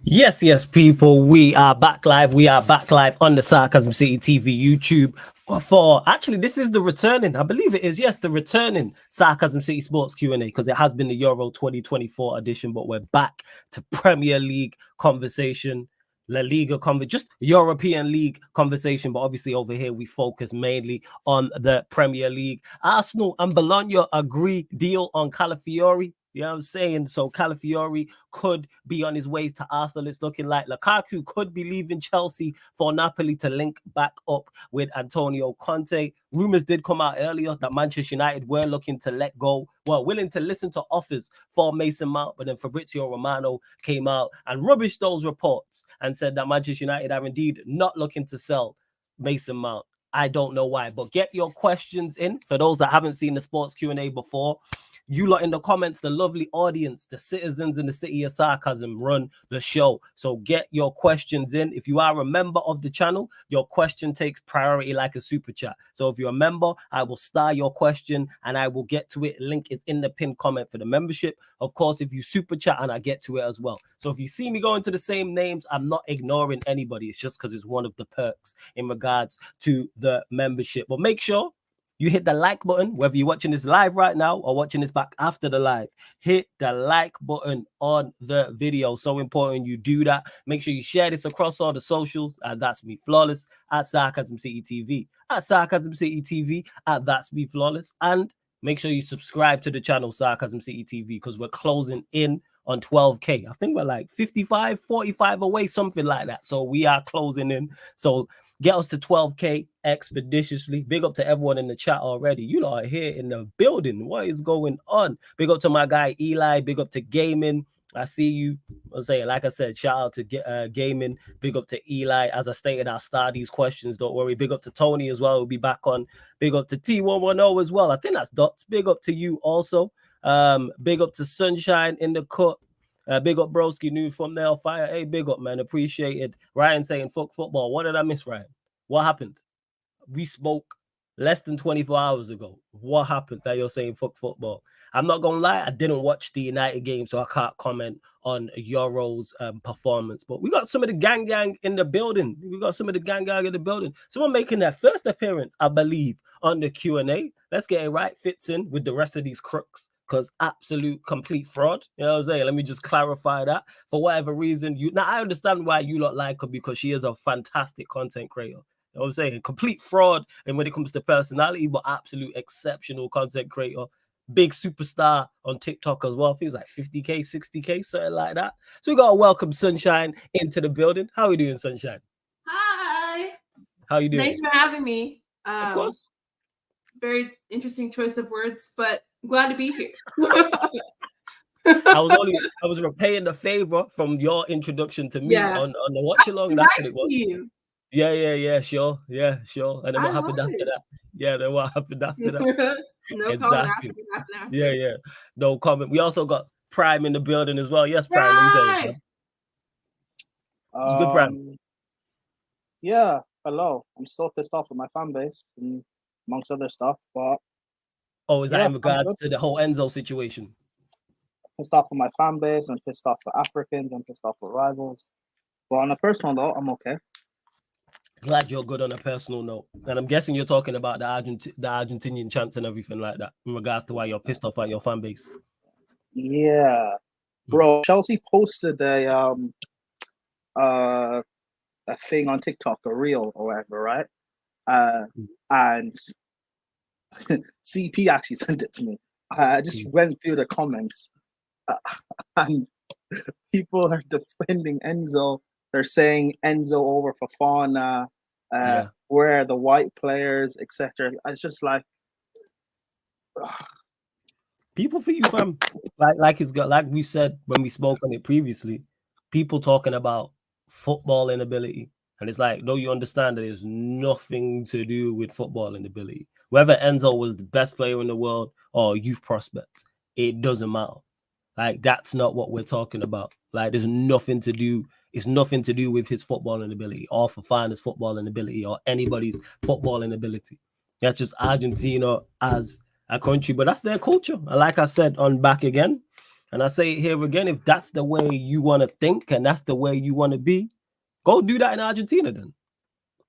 Yes, people. We are back live. We are back live on the Sarcasm City TV YouTube for actually this is the returning. I believe it is. Yes, the returning Sarcasm City Sports Q&A because it has been the Euro 2024 edition, but we're back to Premier League conversation. La Liga just European League conversation, but obviously over here we focus mainly on the Premier League. Arsenal and Bologna agree deal on Calafiori. You know what I'm saying? So Calafiori could be on his ways to Arsenal. It's looking like Lukaku could be leaving Chelsea for Napoli to link back up with Antonio Conte. Rumors did come out earlier that Manchester United were looking to let go, willing to listen to offers for Mason Mount, but then Fabrizio Romano came out and rubbished those reports and said that Manchester United are indeed not looking to sell Mason Mount. I don't know why, but get your questions in for those that haven't seen the sports Q&A before. You lot in the comments, the lovely audience, the citizens in the city of sarcasm run the show. So get your questions in. If you are a member of the channel, your question takes priority like a super chat. So if you're a member, I will star your question and I will get to it. Link is in the pinned comment for the membership. Of course, if you super chat and I get to it as well. So if you see me going to the same names, I'm not ignoring anybody. It's just because it's one of the perks in regards to the membership. But make sure you hit the like button, whether you're watching this live right now or watching this back after the live. Hit the like button on the video. So important you do that. Make sure you share this across all the socials. That's Me Flawless, at Sarcasm City TV, at Sarcasm City TV, at That's Me Flawless. And make sure you subscribe to the channel Sarcasm City TV because we're closing in on 12K. I think we're like 55, 45 away, something like that. So we are closing in. So get us to 12K expeditiously. Big up to everyone in the chat already. You lot are here in the building. What is going on? Big up to my guy Eli. Big up to Gaming. I see you. I'll say, like I said, shout out to Gaming. Big up to Eli. As I stated, I'll start these questions. Don't worry. Big up to Tony as well. We'll be back on. Big up to T110 as well. I think that's Dots. Big up to you also. Big up to Sunshine in the cut. Big up Broski News from the Hellfire. Hey, big up, man. Appreciated. Ryan saying, fuck football. What did I miss, Ryan? What happened? We spoke less than 24 hours ago. What happened that you're saying fuck football? I'm not going to lie. I didn't watch the United game, so I can't comment on Euro's performance. But we got some of the gang in the building. Someone making their first appearance, I believe, on the Q&A. Let's get it right. Fits in with the rest of these crooks. Because absolute complete fraud. You know what I'm saying? Let me just clarify that. For whatever reason, now I understand why you lot like her because she is a fantastic content creator. You know what I'm saying? Complete fraud and when it comes to personality, but absolute exceptional content creator. Big superstar on TikTok as well. I think it's like 50K, 60K, something like that. So we got to welcome Sunshine into the building. How are we doing, Sunshine? Hi. How you doing? Thanks for having me. Of course. Very interesting choice of words, but I'm glad to be here. I was repaying the favor from your introduction to me on the watch along. That's what it was. You. Yeah, sure. And then what happened after that? Yeah, then what happened after that? No exactly. Comment after. Yeah. No comment. We also got Prime in the building as well. Yes, Prime. What are you saying? You good, Prime? Yeah. Hello. I'm still pissed off with my fan base and amongst other stuff, but is that in regards to the whole Enzo situation? Pissed off with my fan base. I'm pissed off for Africans. I'm pissed off for rivals. But on a personal note, I'm okay. Glad you're good on a personal note. And I'm guessing you're talking about the Argentinian chants and everything like that in regards to why you're pissed off at your fan base. Yeah. Bro, Chelsea posted a thing on TikTok, a reel or whatever, right? And CP actually sent it to me. I just went through the comments and people are defending Enzo. They're saying Enzo over Fofana, where are the white players, etc. It's just like people for you, fam. Like we said when we spoke on it previously, people talking about football inability. And it's like, no, you understand that it's nothing to do with football inability. Whether Enzo was the best player in the world or a youth prospect, it doesn't matter. Like, that's not what we're talking about. Like, there's nothing to do. It's nothing to do with his football inability or Fofana's football inability or anybody's football inability. That's just Argentina as a country, but that's their culture. And like I said on Back Again, And I say it here again, if that's the way you want to think and that's the way you want to be, go do that in Argentina then.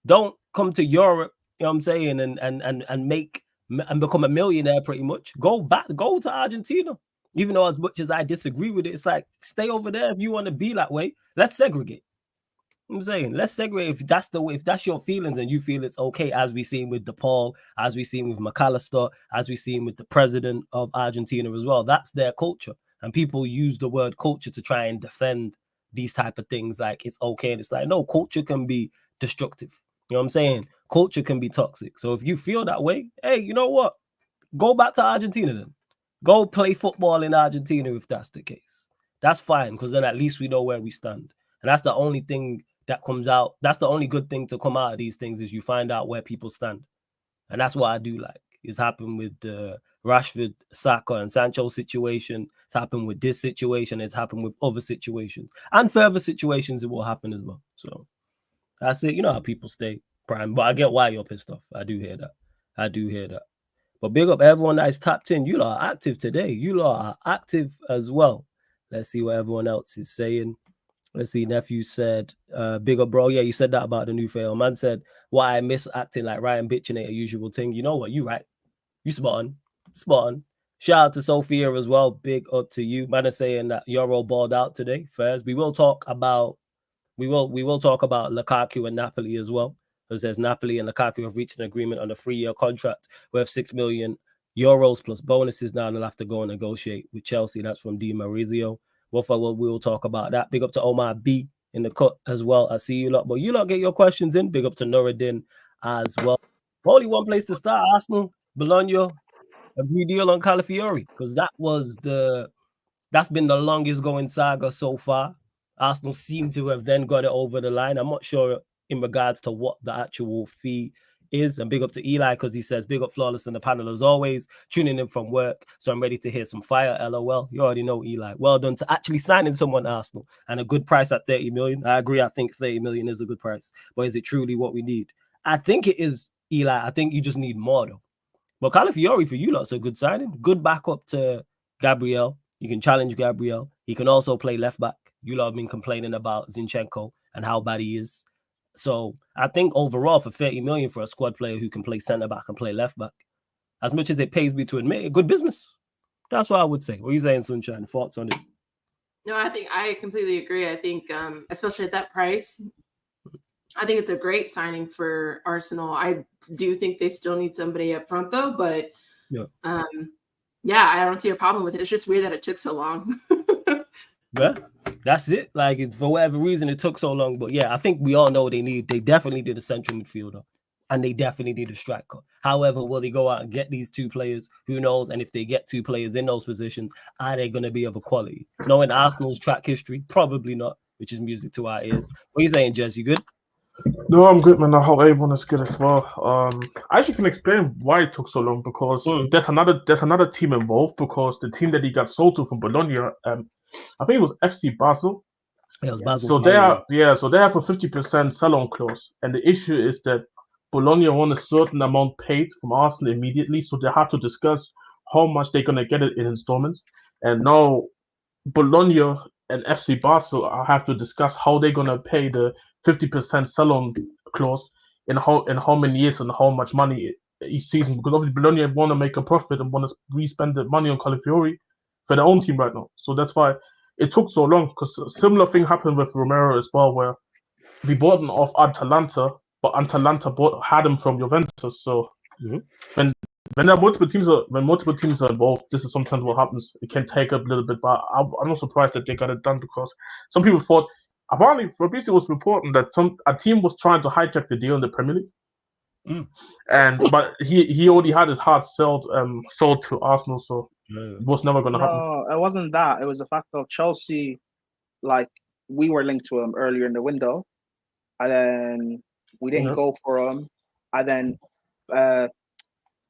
Don't come to Europe, you know what I'm saying, and make and become a millionaire pretty much. Go to Argentina. Even though as much as I disagree with it, it's like stay over there if you want to be that way. Let's segregate. I'm saying let's segregate if that's the way, if that's your feelings and you feel it's okay, as we seen with DePaul, as we seen with McAllister, as we seen with the president of Argentina as well. That's their culture. And people use the word culture to try and defend these type of things like it's okay. And it's like, no, culture can be destructive. You know what I'm saying? Culture can be toxic. So if you feel that way, hey, you know what? Go back to Argentina then. Go play football in Argentina if that's the case. That's fine, because then at least we know where we stand. And that's the only thing that comes out. That's the only good thing to come out of these things is you find out where people stand. And that's what I do like. It's happened with the Rashford, Saka, and Sancho situation. It's happened with this situation. It's happened with other situations. And further situations, it will happen as well. So that's it. You know how people stay prime. But I get why you're pissed off. I do hear that. But big up everyone that is tapped in. You lot are active today. You lot are active as well. Let's see what everyone else is saying. Let's see. Nephew said, big up, bro. Yeah, you said that about the new fail. Man said, why I miss acting like Ryan bitching ain't a usual thing. You know what? You right. You spot on. Shout out to Sophia as well. Big up to you. Man is saying that Euro balled out today. First, we will talk about Lukaku and Napoli as well. It says Napoli and Lukaku have reached an agreement on a 3-year contract worth €6 million plus bonuses. Now they'll have to go and negotiate with Chelsea. That's from Di Maurizio. We will talk about that. Big up to Omar B in the cut as well. I see you lot, but you lot get your questions in. Big up to Nuruddin as well. Only one place to start: Arsenal, Bologna, agree deal on Calafiori, because that's been the longest going saga so far. Arsenal seem to have then got it over the line. I'm not sure in regards to what the actual fee is. And big up to Eli, because he says, big up Flawless in the panel as always, tuning in from work. So I'm ready to hear some fire, LOL. You already know Eli. Well done to actually signing someone Arsenal and a good price at 30 million. I agree. I think 30 million is a good price. But is it truly what we need? I think it is, Eli. I think you just need more though. But Calafiori for you lot's a good signing. Good backup to Gabriel. You can challenge Gabriel. He can also play left back. You lot have been complaining about Zinchenko and how bad he is. So I think overall for 30 million for a squad player who can play centre back and play left back, as much as it pays me to admit it, good business. That's what I would say. What are you saying, Sunshine? Thoughts on it? No, I think I completely agree. I think, especially at that price, I think it's a great signing for Arsenal. I do think they still need somebody up front though, but yeah, I don't see a problem with it. It's just weird that it took so long. Yeah, that's it. Like, for whatever reason, it took so long. But yeah, I think we all know they definitely need a central midfielder and they definitely need a striker. However, will they go out and get these two players? Who knows? And if they get two players in those positions, are they going to be of a quality? Knowing Arsenal's track history, probably not, which is music to our ears. What are you saying, Jez? You good? No, I'm good, man. I hope everyone is good as well. I actually can explain why it took so long, because there's another team involved, because the team that he got sold to from Bologna, I think it was FC Basel. Yeah, it was Basel. So they have a 50% sell-on clause, and the issue is that Bologna want a certain amount paid from Arsenal immediately, so they have to discuss how much they're gonna get it in installments. And now Bologna and FC Basel have to discuss how they're gonna pay the 50% sell-on clause in how many years and how much money each season, because obviously Bologna want to make a profit and want to re-spend the money on Calafiori for their own team right now. So that's why it took so long, because a similar thing happened with Romero as well, where we bought him off Atalanta, but Atalanta had him from Juventus. So when multiple teams are involved, this is sometimes what happens. It can take up a little bit, but I'm not surprised that they got it done, because some people thought, apparently Fabrizio was reporting that a team was trying to hijack the deal in the Premier League, but he already had his heart sold to Arsenal, so it was never going to happen. No, it wasn't that. It was the fact of Chelsea. Like, we were linked to him earlier in the window, and then we didn't go for him, and then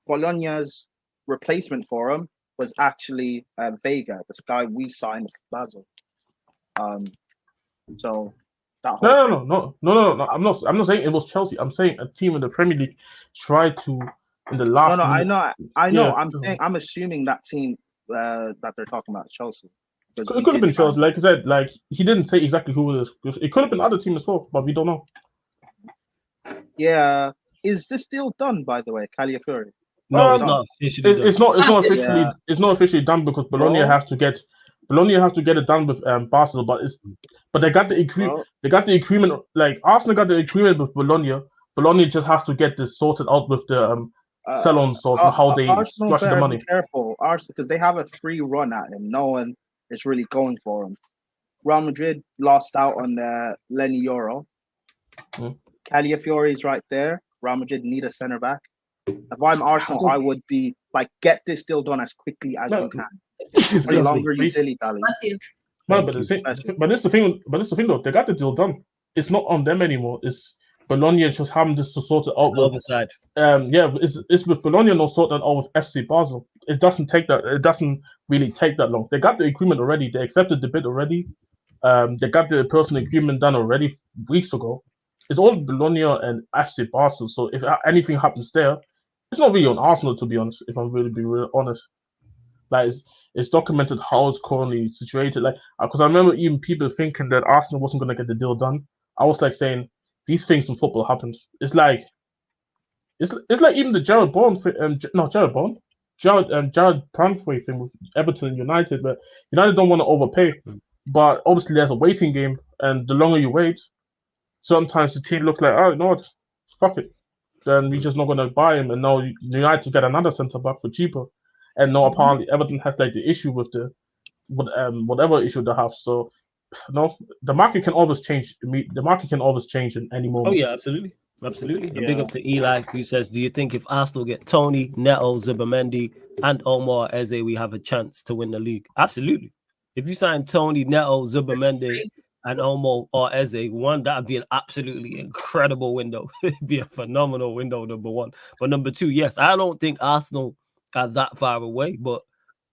Bologna's replacement for him was actually Vega, this guy we signed for Basel. So that whole no. I'm not saying it was Chelsea. I'm saying a team in the Premier League tried to in the last. I know. I'm assuming that team that they're talking about, Chelsea. Because It could have been Chelsea, like I said. Like he didn't say exactly who it is. It could have been other team as well, but we don't know. Yeah. Is this deal done, by the way, Calafiori? No, it's not officially done. It's not officially. Yeah. It's not officially done because Bologna has to get it done with Barcelona. But they got the agreement. Well, They got the agreement. Like Arsenal got the agreement with Bologna. Bologna just has to get this sorted out with the sell-on source and how they Arsenal structure the better money. be careful, Arsenal, because they have a free run at him. No one is really going for him. Real Madrid lost out on Lenny Euro. Calafiori is right there. Real Madrid need a centre back. If I'm Arsenal, I would be like, get this deal done as quickly as you can. The longer you dilly-dally. No, but this is the thing. But this is the thing, though. They got the deal done. It's not on them anymore. It's Bologna just having this to sort it out. The other side. It's with Bologna not sorting out with FC Basel. It doesn't take that. It doesn't really take that long. They got the agreement already. They accepted the bid already. They got the personal agreement done already weeks ago. It's all Bologna and FC Basel. So if anything happens there, it's not really on Arsenal, to be honest. If I'm really being real honest, like it's documented how it's currently situated. Like because I remember even people thinking that Arsenal wasn't going to get the deal done. I was like saying these things in football happen. It's like even the Jared Brandthwaite thing with Everton and United, but United don't want to overpay. But obviously there's a waiting game, and the longer you wait, sometimes the team looks like, oh no, fuck it. Then we're just not going to buy him, and now United get another centre back for cheaper. And now apparently Everton has like the issue with whatever issue they have. So no, the market can always change. The market can always change in any moment. Oh yeah, absolutely. And big up to Eli, who says, do you think if Arsenal get Tony, Neto, Zubimendi, and Omar Eze, we have a chance to win the league? Absolutely. If you sign Tony, Neto, Zubimendi, and Omar or Eze, that'd be an absolutely incredible window. It'd be a phenomenal window, number one. But number two, yes, I don't think Arsenal are that far away, but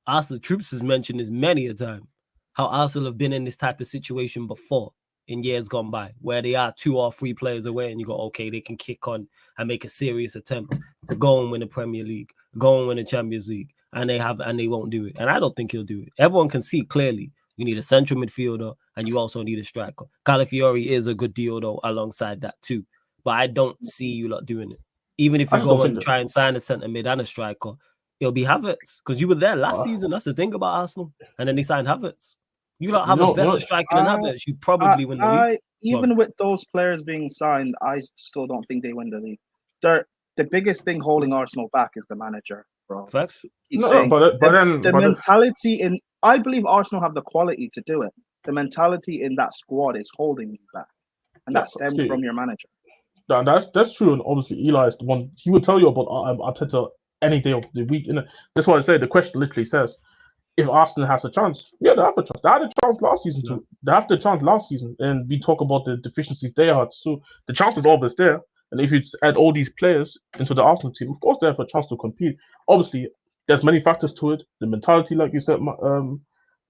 Arsenal Troops has mentioned this many a time, how Arsenal have been in this type of situation before in years gone by, where they are 2 or 3 players away and you go, okay, they can kick on and make a serious attempt to go and win the Premier League, go and win the Champions League, and they won't do it. And I don't think he'll do it. Everyone can see clearly you need a central midfielder and you also need a striker. Calafiori is a good deal, though, alongside that too. But I don't see you lot doing it. Even if you go and try and sign a centre mid and a striker, it'll be Havertz, because you were there last season. That's the thing about Arsenal. And then they signed Havertz. You don't have a better striker than Havertz. You probably win the league. Even with those players being signed, I still don't think they win the league. The biggest thing holding Arsenal back is the manager, bro. Facts. Mentality in, I believe Arsenal have the quality to do it. The mentality in that squad is holding you back, and that stems from your manager. That's true, and obviously Eli is the one. He will tell you about Arteta any day of the week. That's why I say the question literally says, if Arsenal has a chance, yeah, they have a chance. They had a chance last season too. They have the chance last season, and we talk about the deficiencies they had. So the chance is always there. And if you add all these players into the Arsenal team, of course they have a chance to compete. Obviously, there's many factors to it. The mentality, like you said,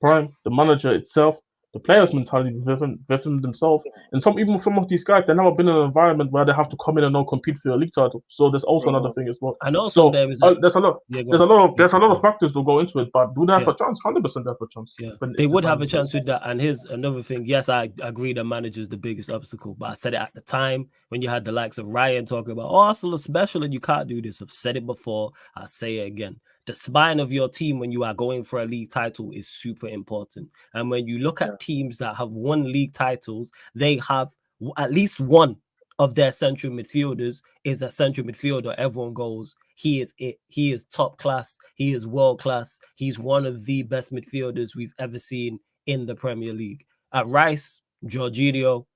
Prime, the manager itself, the players' mentality within themselves, and some of these guys, they've never been in an environment where they have to come in and now compete for a league title. So there's also another thing as well. And also there's a lot of factors to go into it. But do they have a chance? 100% they have a chance. Yeah, they would have a chance with that. And here's another thing. Yes, I agree the manager is the biggest obstacle, but I said it at the time when you had the likes of Ryan talking about, oh, Arsenal is special and you can't do this. I've said it before. I'll say it again. The spine of your team when you are going for a league title is super important. And when you look at teams that have won league titles, they have at least one of their central midfielders is a central midfielder. Everyone goes, he is it. He is top class. He is world class. He's one of the best midfielders we've ever seen in the Premier League. At Rice, Jorginho,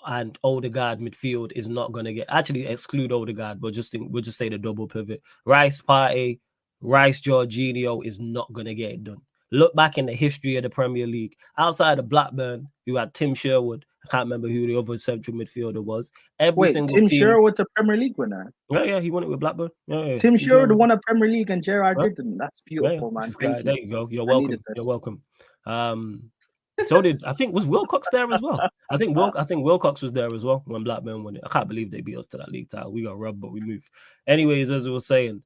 and Odegaard midfield is not going to get, actually exclude Odegaard, but we'll just say the double pivot. Rice, Partey, Rice, Jorginho is not going to get it done. Look back in the history of the Premier League. Outside of Blackburn, you had Tim Sherwood. I can't remember who the other central midfielder was. Tim Sherwood's a Premier League winner? Yeah, he won it with Blackburn. Yeah. Tim Sherwood won a Premier League and Gerrard didn't. That's beautiful, man. There you go. You're welcome. So I think was Wilcox there as well. I think Wilcox was there as well when Blackburn won it. I can't believe they beat us to that league title. We got robbed, but we moved. Anyways, as I was saying,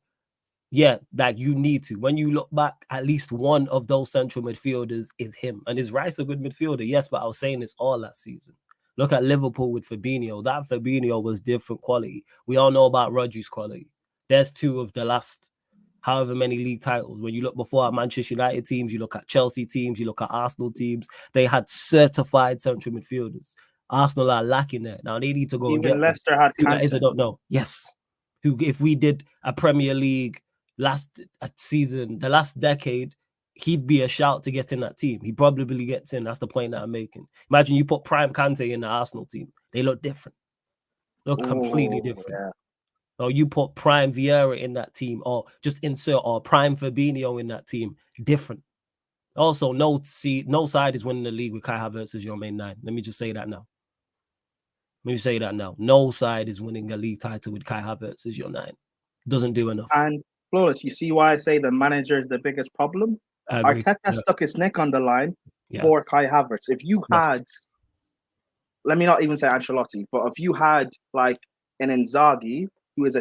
yeah, that you need to. When you look back, at least one of those central midfielders is him. And is Rice a good midfielder? Yes, but I was saying this all last season. Look at Liverpool with Fabinho. That Fabinho was different quality. We all know about Rodri's quality. There's two of the last however many league titles. When you look before at Manchester United teams, you look at Chelsea teams, you look at Arsenal teams, they had certified central midfielders. Arsenal are lacking there. Now they need to go and get Leicester had who that is, I cancer. don't know. Yes. Who, if we did a Premier League last season, the last decade, he'd be a shout to get in that team. He probably gets in. That's the point that I'm making. Imagine you put Prime Kante in the Arsenal team. They look different. Look completely different. Yeah. Or you put Prime Vieira in that team, or just insert or Prime Fabinho in that team. Different. Also, no side is winning the league with Kai Havertz as your main nine. Let me just say that now. No side is winning a league title with Kai Havertz as your nine. Doesn't do enough. And Flawless, you see why I say the manager is the biggest problem? Arteta stuck his neck on the line for Kai Havertz. If you had, let me not even say Ancelotti, but if you had like an Inzaghi, who is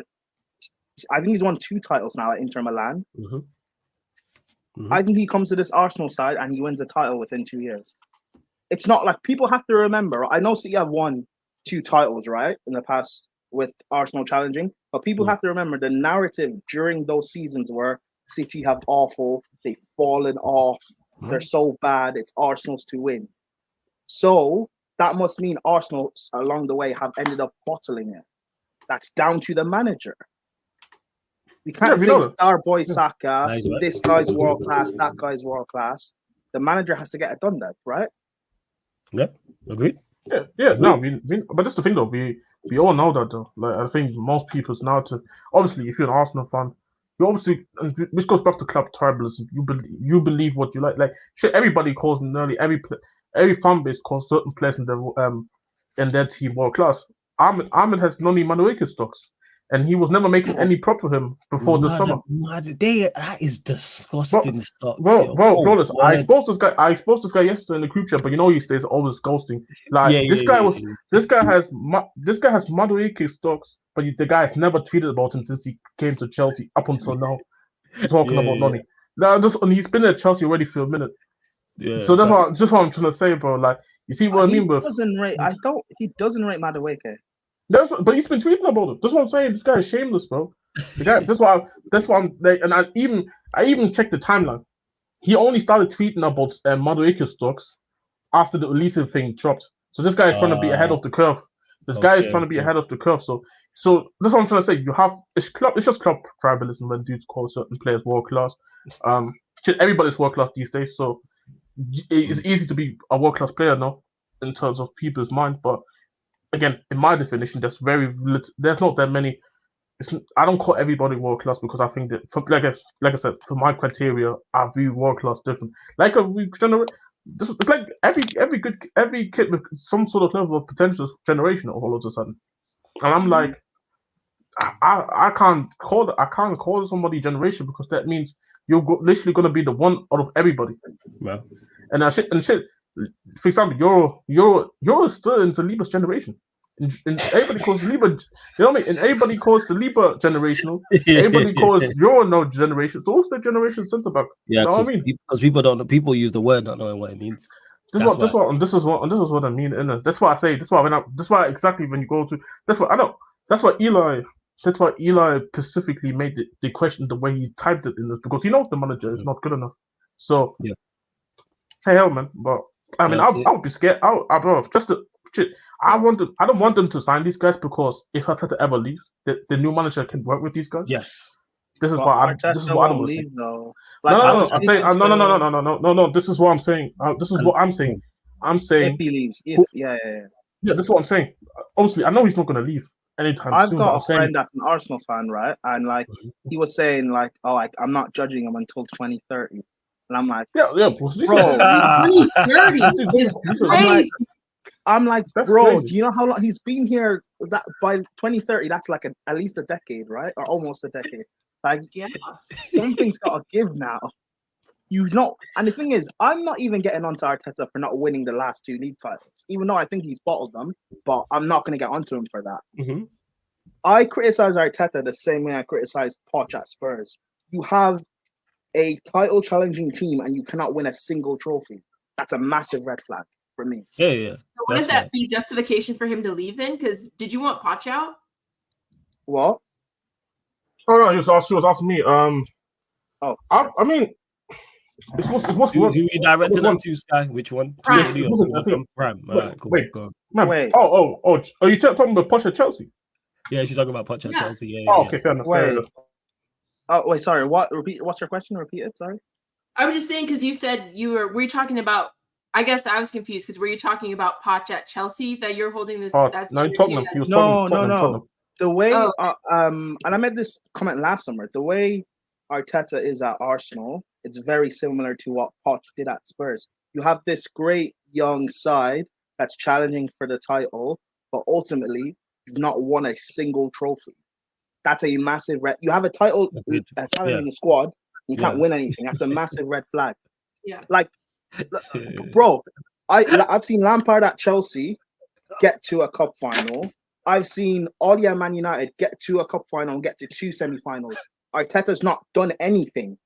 I think he's won 2 titles now at Inter Milan. I think he comes to this Arsenal side and he wins a title within 2 years. It's not like people have to remember. I know City have won 2 titles, right, in the past with Arsenal challenging, but people have to remember the narrative during those seasons where City have awful, they've fallen off, they're so bad, it's Arsenal's to win. So that must mean Arsenal along the way have ended up bottling it. That's down to the manager. We can't say star boy Saka, this guy's world class, that guy's world class. The manager has to get it done, that right? Yeah, agreed. Yeah. No, but that's the thing though. We all know that though. Like I think most people's now obviously if you're an Arsenal fan, you obviously, this goes back to club tribalism. You believe what you like. Like shit, everybody calls nearly every fan base calls certain players in their team world class. Ahmed has Noni Madueke stocks, and he was never making any prop for him before the summer. That is disgusting stocks. Flawless. I exposed this guy yesterday in the group chat, but you know he stays always ghosting. Like this guy has Madueke stocks, but the guy has never tweeted about him since he came to Chelsea up until now. Talking about Noni. Now he's been at Chelsea already for a minute. Yeah. So that's what I'm trying to say, bro. Like you see what I mean, bro. He doesn't rate Madueke. But he's been tweeting about it. That's what I'm saying. This guy is shameless, bro. The guy. That's why I'm. And I even checked the timeline. He only started tweeting about Madueke stocks after the Elise thing dropped. So this guy is trying to be ahead of the curve. This guy is trying to be ahead of the curve. So that's what I'm trying to say. It's just club tribalism when dudes call certain players world class. Everybody's world class these days. So it's easy to be a world class player now in terms of people's mind, but. Again, in my definition, there's not that many. I don't call everybody world class because I think that, like I said, for my criteria, I view world class different. Like it's like every kid with some sort of level of potential is generational all of a sudden, and I'm like, I can't call somebody generation because that means you're literally gonna be the one out of everybody. Well, and shit. For example, you're still in Saliba's generation. And everybody calls Saliba, you know what I mean? And everybody calls Saliba generational. Everybody calls Euro no generation. So what's the generation centre back? Yeah, you know what I mean? Because people use the word not knowing what it means. This is what I mean. And that's why I say. That's why exactly when you go to. That's why Eli specifically made the question the way he typed it in this because he knows the manager is not good enough. So yeah. Hey hell man, but I mean, I would be scared. I don't want them to sign these guys because if Arteta ever leaves, the new manager can work with these guys. Yes. This is what I don't leave though. No. This is what I'm saying. This is what I'm saying. I'm saying if he leaves, yeah. This is what I'm saying. Obviously, I know he's not going to leave anytime soon. I've got a friend that's an Arsenal fan, right? And like he was saying, like, oh, I'm not judging him until 2030. And I'm like, bro, 2030 is crazy. I'm like, bro, do you know how long he's been here? That by 2030, that's like at least a decade, right? Or almost a decade. Like, yeah, something's got to give now. You know, and the thing is, I'm not even getting onto Arteta for not winning the last 2 league titles, even though I think he's bottled them. But I'm not going to get onto him for that. Mm-hmm. I criticize Arteta the same way I criticized Poch at Spurs. you have a title challenging team and you cannot win a single trophy. That's a massive red flag for me. Yeah. So wouldn't that be justification for him to leave then? Because did you want Poch out? What? Oh no, she was asking me. Oh, I mean, what's who you directed them to, Sky? Which one? Prime. Prime. All right, cool. Wait. Go on. Man, Wait. Oh, are you talking about Poch at Chelsea? Yeah, she's talking about Poch at Yeah. Chelsea. Yeah. Oh, okay, fair enough. Wait. Oh, wait, sorry. What? Repeat. What's your question? Repeat it. Sorry. I was just saying because you said were you talking about? I guess I was confused because were you talking about Poch at Chelsea that you're holding this? That's No, Tottenham. No. The way, and I made this comment last summer. The way Arteta is at Arsenal, it's very similar to what Poch did at Spurs. You have this great young side that's challenging for the title, but ultimately you've not won a single trophy. That's a massive you have a title challenging squad, you can't win anything. That's a massive red flag. Yeah. Like, bro, I've seen Lampard at Chelsea get to a cup final. I've seen Oli at Man United get to a cup final and get to 2 semi-finals. Arteta's not done anything.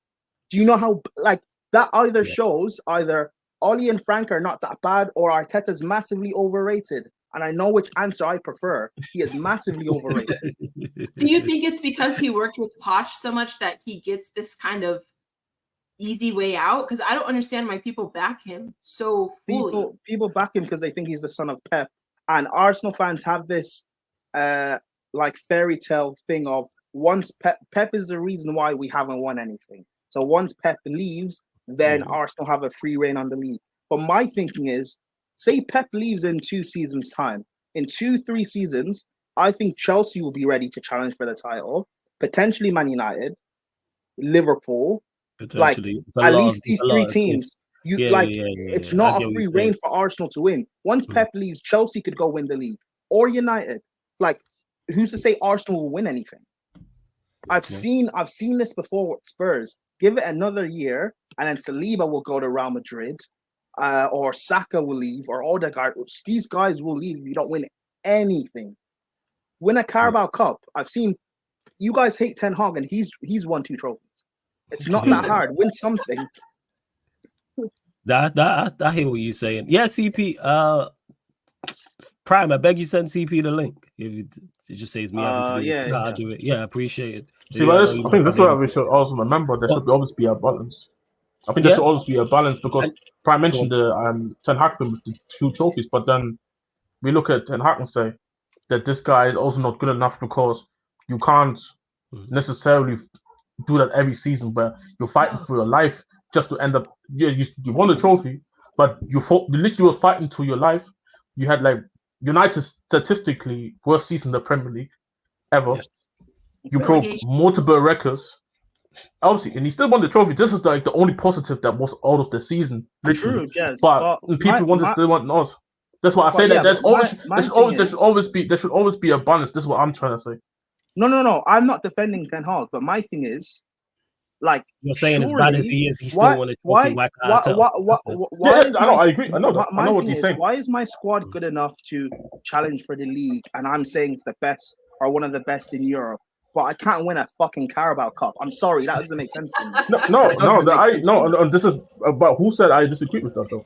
Do you know how, like, that either shows either Oli and Frank are not that bad or Arteta's massively overrated? And I know which answer I prefer. He is massively overrated. Do you think it's because he worked with Poch so much that he gets this kind of easy way out? Because I don't understand why people back him so fully. People back him because they think he's the son of Pep. And Arsenal fans have this like fairy tale thing of once Pep is the reason why we haven't won anything. So once Pep leaves, then Arsenal have a free reign on the league. But my thinking is, say Pep leaves in 2 seasons' time. In 2-3 seasons, I think Chelsea will be ready to challenge for the title. Potentially Man United, Liverpool. Potentially. Like at least these 3 teams. It's not a free reign for Arsenal to win. Once Pep leaves, Chelsea could go win the league or United. Like, who's to say Arsenal will win anything? I've seen this before with Spurs. Give it another year, and then Saliba will go to Real Madrid, or Saka will leave, or Odegaard. These guys will leave if you don't win anything. Win a Carabao Cup. I've seen you guys hate Ten Hag, and he's won 2 trophies. It's not that hard. Win something. I hear what you're saying. Yeah, CP. Prime, I beg you send CP the link. If it just says me having to do it. I'll do it. Yeah, I appreciate it. See, I think that's why we should also remember there should always be a balance. I think there should always be a balance because Prime mentioned the Ten Hag with the 2 trophies, but then we look at Ten Hag and say that this guy is also not good enough because you can't necessarily do that every season where you're fighting for your life just to end up. Yeah, you won the trophy, but you literally were fighting to your life. You had like United statistically worst season in the Premier League ever. Yes. You broke multiple records. Obviously, and he still won the trophy. This is like the only positive that was out of the season. Literally. True, yes. But people still want not. That's why I say that there should always be a balance. This is what I'm trying to say. No. I'm not defending Ten Hag, but my thing is, like, you're saying as bad as he is, he still won a trophy. I agree. I know what he's saying. Why is my squad good enough to challenge for the league? And I'm saying it's the best or one of the best in Europe, but I can't win a fucking Carabao Cup. I'm sorry, that doesn't make sense to me. No. This is about who said I disagree with that though.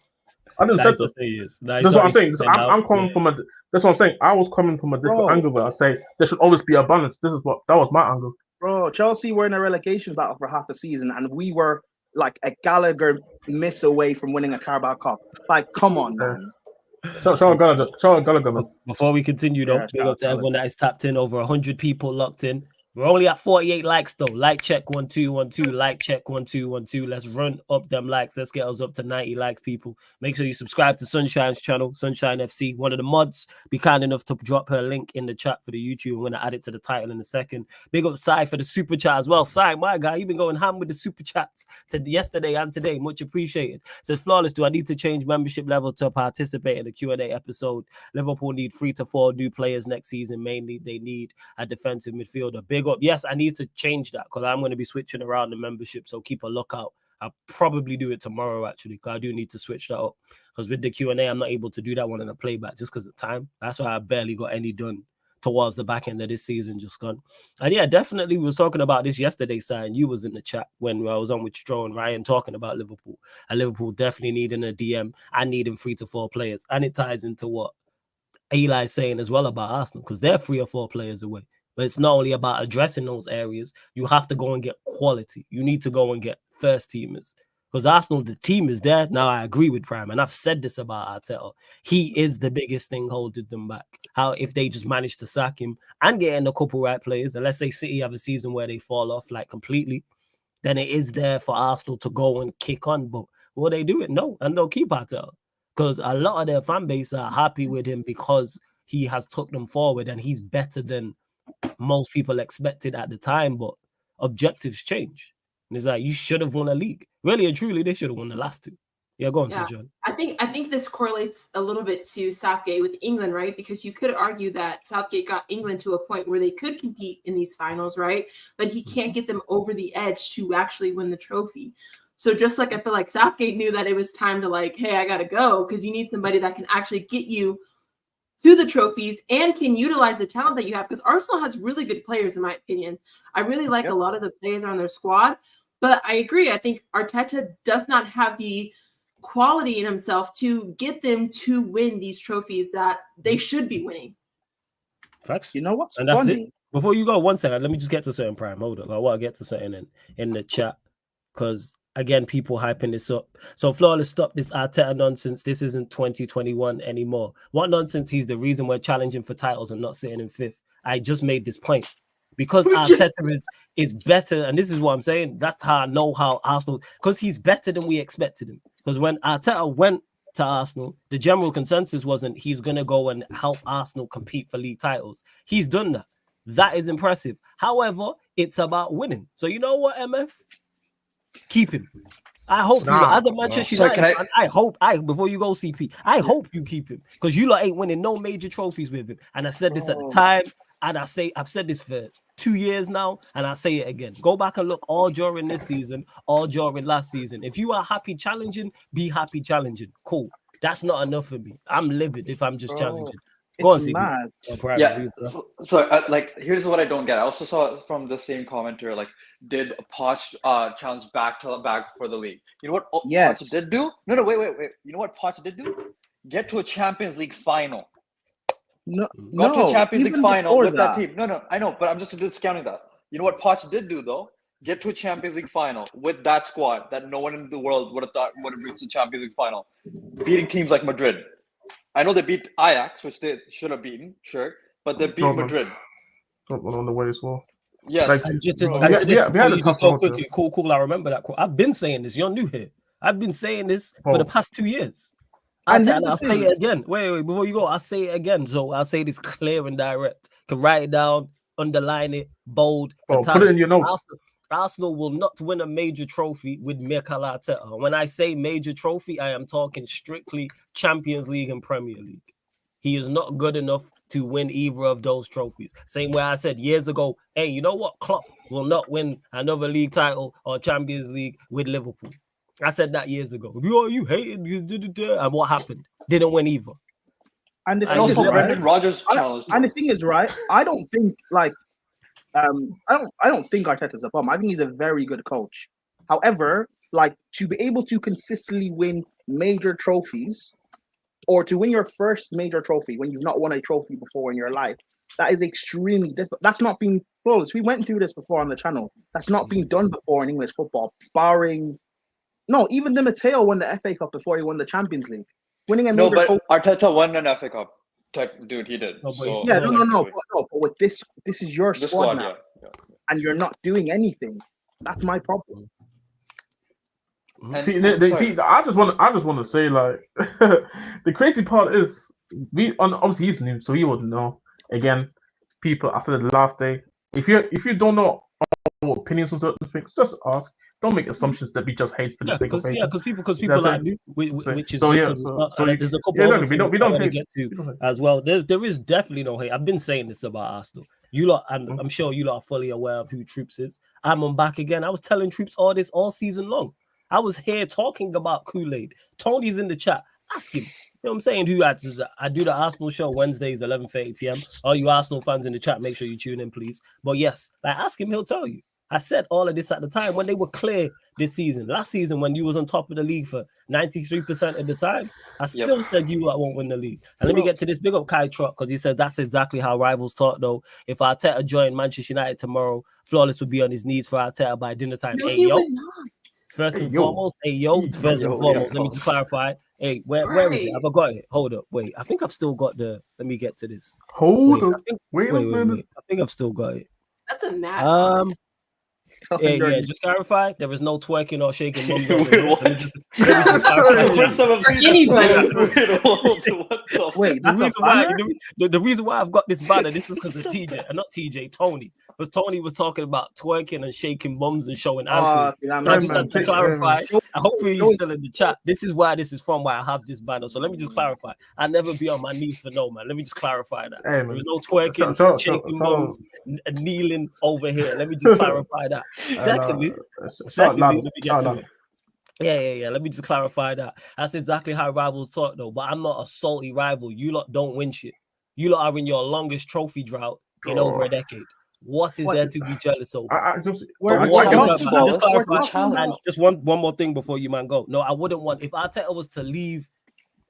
I didn't say this. That's what I'm saying. I'm coming from a. That's what I'm saying. I was coming from a different angle where I say there should always be a balance. That was my angle. Bro, Chelsea were in a relegation battle for half a season, and we were like a Gallagher miss away from winning a Carabao Cup. Like, come on, man. Show Gallagher. Before we continue, though, big up to everyone that is tapped in. Over 100 people locked in. We're only at 48 likes, though. Like check 1 2 1 2. Like check 1 2 1 2. Let's run up them likes. Let's get us up to 90 likes, people. Make sure you subscribe to Sunshine's channel, Sunshine FC. One of the mods, be kind enough to drop her link in the chat for the YouTube. I'm going to add it to the title in a second. Big up Sai for the super chat as well. Sai, my guy, you've been going ham with the super chats to yesterday and today. Much appreciated. Says Flawless, do I need to change membership level to participate in the Q&A episode? Liverpool need 3 to 4 new players next season. Mainly, they need a defensive midfielder. Big up. Yes, I need to change that because I'm going to be switching around the membership, so keep a lookout. I'll probably do it tomorrow, actually, because I do need to switch that up. Because with the Q&A, I'm not able to do that one in a playback just because of time. That's why I barely got any done towards the back end of this season just gone. And yeah, definitely we was talking about this yesterday, Simon. You was in the chat when I was on with Stroh and Ryan talking about Liverpool. And Liverpool definitely needing a DM and needing 3 to 4 players. And it ties into what Eli's saying as well about Arsenal, because they're 3 or 4 players away. But it's not only about addressing those areas. You have to go and get quality. You need to go and get first teamers. Because Arsenal, the team is there. Now, I agree with Prime, and I've said this about Arteta. He is the biggest thing holding them back. How if they just manage to sack him and get in a couple right players, and let's say City have a season where they fall off like completely, then it is there for Arsenal to go and kick on. But will they do it? No, and they'll keep Arteta. Because a lot of their fan base are happy with him because he has took them forward and he's better than most people expected at the time. But objectives change. And it's like, you should have won a league. Really and truly, they should have won the last 2. Yeah, go on, Sir John. I think this correlates a little bit to Southgate with England, right? Because you could argue that Southgate got England to a point where they could compete in these finals, right? But he can't get them over the edge to actually win the trophy. So just like I feel like Southgate knew that it was time to like, hey, I got to go, because you need somebody that can actually get you to the trophies and can utilize the talent that you have. Because Arsenal has really good players, in my opinion. I really like a lot of the players on their squad. But I agree. I think Arteta does not have the quality in himself to get them to win these trophies that they should be winning. Facts. You know what's and that's funny? it. Before you go, 1 second, let me just get to certain Prime. Hold up. I want to get to certain in the chat because, again, people hyping this up. So, Flawless, stop this Arteta nonsense. This isn't 2021 anymore. What nonsense? He's the reason we're challenging for titles and not sitting in 5th. I just made this point. Because Arteta is better, and this is what I'm saying. That's how I know how Arsenal, because he's better than we expected him. Because when Arteta went to Arsenal, the general consensus wasn't he's going to go and help Arsenal compete for league titles. He's done that. That is impressive. However, it's about winning. So you know what, MF? Keep him. I hope as a Manchester United fan, I hope before you go CP, I hope you keep him because you lot ain't winning no major trophies with him. And I said this at the time, and I've said this for 2 years now, and I say it again. Go back and look all during this season, all during last season. If you are happy challenging, be happy challenging. Cool. That's not enough for me. I'm livid if I'm just challenging. Go on, CP. Mad. Yeah. So, like, here's what I don't get. I also saw from the same commenter, like, did Poch challenge back for the league? You know what Poch did do? No, wait. You know what Poch did do? Get to a Champions League final. Got to a Champions League final with that team. No, I know, but I'm just discounting that. You know what Poch did do, though? Get to a Champions League final with that squad that no one in the world would have thought would have reached the Champions League final. Beating teams like Madrid. I know they beat Ajax, which they should have beaten, sure, but they beat Madrid. On the way as well. Yes. Cool. I remember that quote. I've been saying this. You're new here. I've been saying this for the past 2 years. I'll say it again. Wait, before you go, I'll say it again. So I'll say this clear and direct. You can write it down, underline it, bold. Put it in your notes. Arsenal will not win a major trophy with Mikel Arteta. When I say major trophy, I am talking strictly Champions League and Premier League. He is not good enough to win either of those trophies. Same way I said years ago, hey, you know what? Klopp will not win another league title or Champions League with Liverpool. I said that years ago. You hated, and what happened? Didn't win either. And also Brendan Rodgers challenged. And the thing is, right? I don't think I don't think Arteta's a bum. I think he's a very good coach. However, like to be able to consistently win major trophies, or to win your first major trophy when you've not won a trophy before in your life, that is extremely difficult. That's not been flawless. We went through this before on the channel. That's not been done before in English football, barring. No, even Di Matteo won the FA Cup before he won the Champions League. Winning a major trophy. Arteta won an FA Cup. Dude, he did. No, but with this is your squad now, and you're not doing anything. That's my problem. I just want to say, like, the crazy part is obviously he's new, so he wouldn't know. Again, people, I said it the last day. If you don't know our opinions on certain things, just ask. Don't make assumptions that we just hate for the sake of hating. Yeah, because people are new, which is good. There's a couple of things we don't want to get to as well. There is definitely no hate. I've been saying this about Arsenal. You lot, and I'm sure you lot are fully aware of who Troops is. I'm back again. I was telling Troops all this all season long. I was here talking about Kool-Aid. Tony's in the chat. Ask him. know what I'm saying? I do the Arsenal show Wednesdays, 11:30 p.m. All you Arsenal fans in the chat, make sure you tune in, please. But yes, like ask him, he'll tell you. I said all of this at the time when they were clear this season. Last season, when you was on top of the league for 93% of the time, I still said you won't win the league. And let me get to this. Big up Kai Trot, because he said that's exactly how rivals talk, though. If Arteta joined Manchester United tomorrow, Flawless would be on his knees for Arteta by dinner time. No, hey, he yo. would not. First and foremost, let me just clarify. Hey, where is it? Have I got it? Hold up, wait. I think I've still got the. Let me get to this. Wait. I think I've still got it. That's a mad. Yeah, just clarify. There is no twerking or shaking. Wait, the reason why I've got this banner, this is because of TJ, not TJ, Tony. Because Tony was talking about twerking and shaking mums and showing ankles. I just had to clarify. Hopefully he's still in the chat. This is why this is from why I have this banner. So let me just clarify. I never be on my knees for no man. Let me just clarify that. There is no twerking, shaking mums, kneeling over here. Let me just clarify that. Secondly, let me get to it. Yeah. Let me just clarify that. That's exactly how rivals talk, though. But I'm not a salty rival. You lot don't win shit. You lot are in your longest trophy drought in over a decade. What is there to be jealous over? Just one more thing before you man go. No, I wouldn't want if Arteta was to leave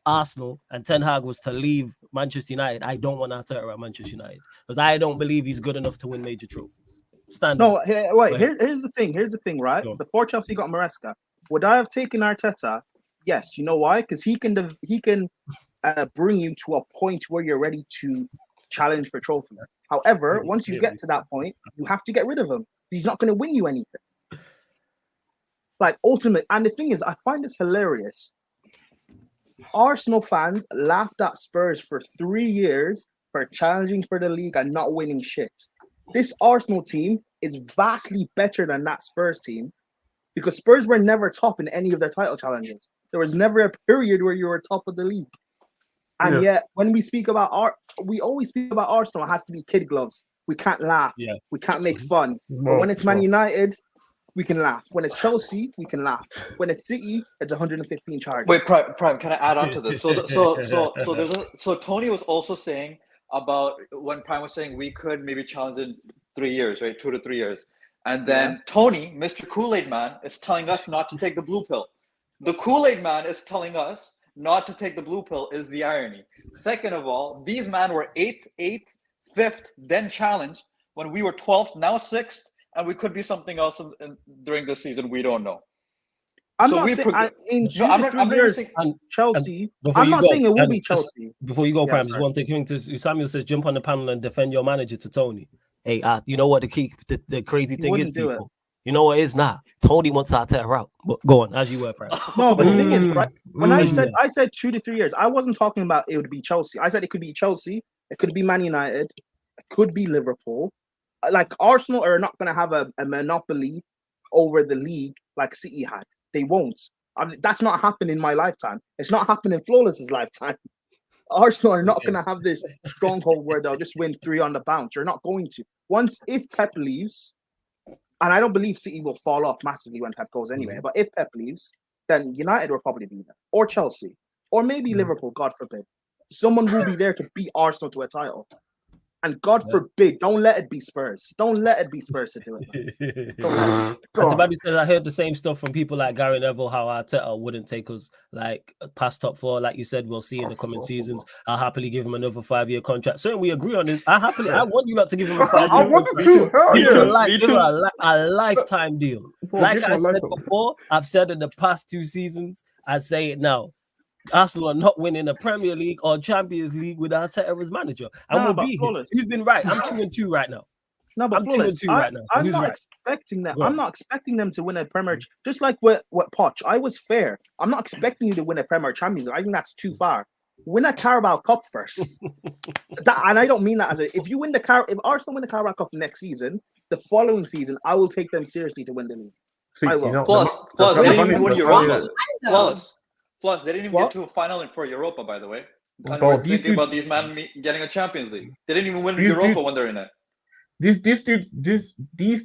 Arsenal and Ten Hag was to leave Manchester United. I don't want Arteta at Manchester United because I don't believe he's good enough to win major trophies. Here's the thing, right? Sure. Before Chelsea got Maresca, would I have taken Arteta? Yes. You know why? Because he can bring you to a point where you're ready to challenge for trophies. However, once you get to that point, you have to get rid of him. He's not going to win you anything. Like ultimate, and the thing is, I find this hilarious. Arsenal fans laughed at Spurs for 3 years for challenging for the league and not winning shit. This Arsenal team is vastly better than that Spurs team because Spurs were never top in any of their title challenges. There was never a period where you were top of the league. And yet, when we speak about we always speak about Arsenal, it has to be kid gloves. We can't laugh. Yeah. We can't make fun. But when it's Man United, we can laugh. When it's Chelsea, we can laugh. When it's City, it's 115 charges. Wait, Prime, can I add on to this? So Tony was also saying about when Prime was saying we could maybe challenge in 3 years, right? 2 to 3 years. And then Tony, Mr. Kool-Aid Man, is telling us not to take the blue pill. The Kool-Aid Man is telling us not to take the blue pill is the irony. Second of all, these men were 8th, 5th, then challenged when we were 12th, now 6th, and we could be something else during this season. We don't know. I'm not saying it will be Chelsea. Before you go, Prime, just one thing. Samuel says, jump on the panel and defend your manager to Tony. Hey, you know what the crazy thing is, people? You know what it is now? Tony wants Arteta out. But go on, as you were, Prime. No, but the thing is, right? When I said 2 to 3 years, I wasn't talking about it would be Chelsea. I said it could be Chelsea, it could be Man United, it could be Liverpool. Like Arsenal are not going to have a monopoly over the league like City had. They won't. That's not happening in my lifetime. It's not happening in Flawless's lifetime. Arsenal are not going to have this stronghold where they'll just win 3 on the bounce. You're not going to. If Pep leaves, and I don't believe City will fall off massively when Pep goes anyway, but if Pep leaves, then United will probably be there. Or Chelsea. Or maybe Liverpool, God forbid. Someone will be there to beat Arsenal to a title. And God forbid, don't let it be Spurs. Don't let it be Spurs to do it. Tabadi says, I heard the same stuff from people like Gary Neville, how Arteta wouldn't take us like past top 4. Like you said, we'll see in the coming seasons. I'll happily give him another 5-year contract. Certainly, we agree on this. I want you not to give him a 5-year contract. Give him a lifetime deal. Like I said before, I've said in the past 2 seasons, I say it now. Arsenal are not winning a Premier League or Champions League with Arteta as manager. And we'll be here. He's been right. I'm 2-2 right now. No, but I'm 2-2 right now. I'm not expecting them. I'm not expecting them to win a Premier. Just like what Poch. I was fair. I'm not expecting you to win a Premier Champions League. I think that's too far. Win a Carabao Cup first. And I don't mean that as if you win if Arsenal win the Carabao Cup next season, the following season I will take them seriously to win the league. I will. Plus, they didn't even win Europa. Plus, they didn't even get to a final for Europa, by the way. And we're thinking about these men getting a Champions League. They didn't even win Europa when they're in it. These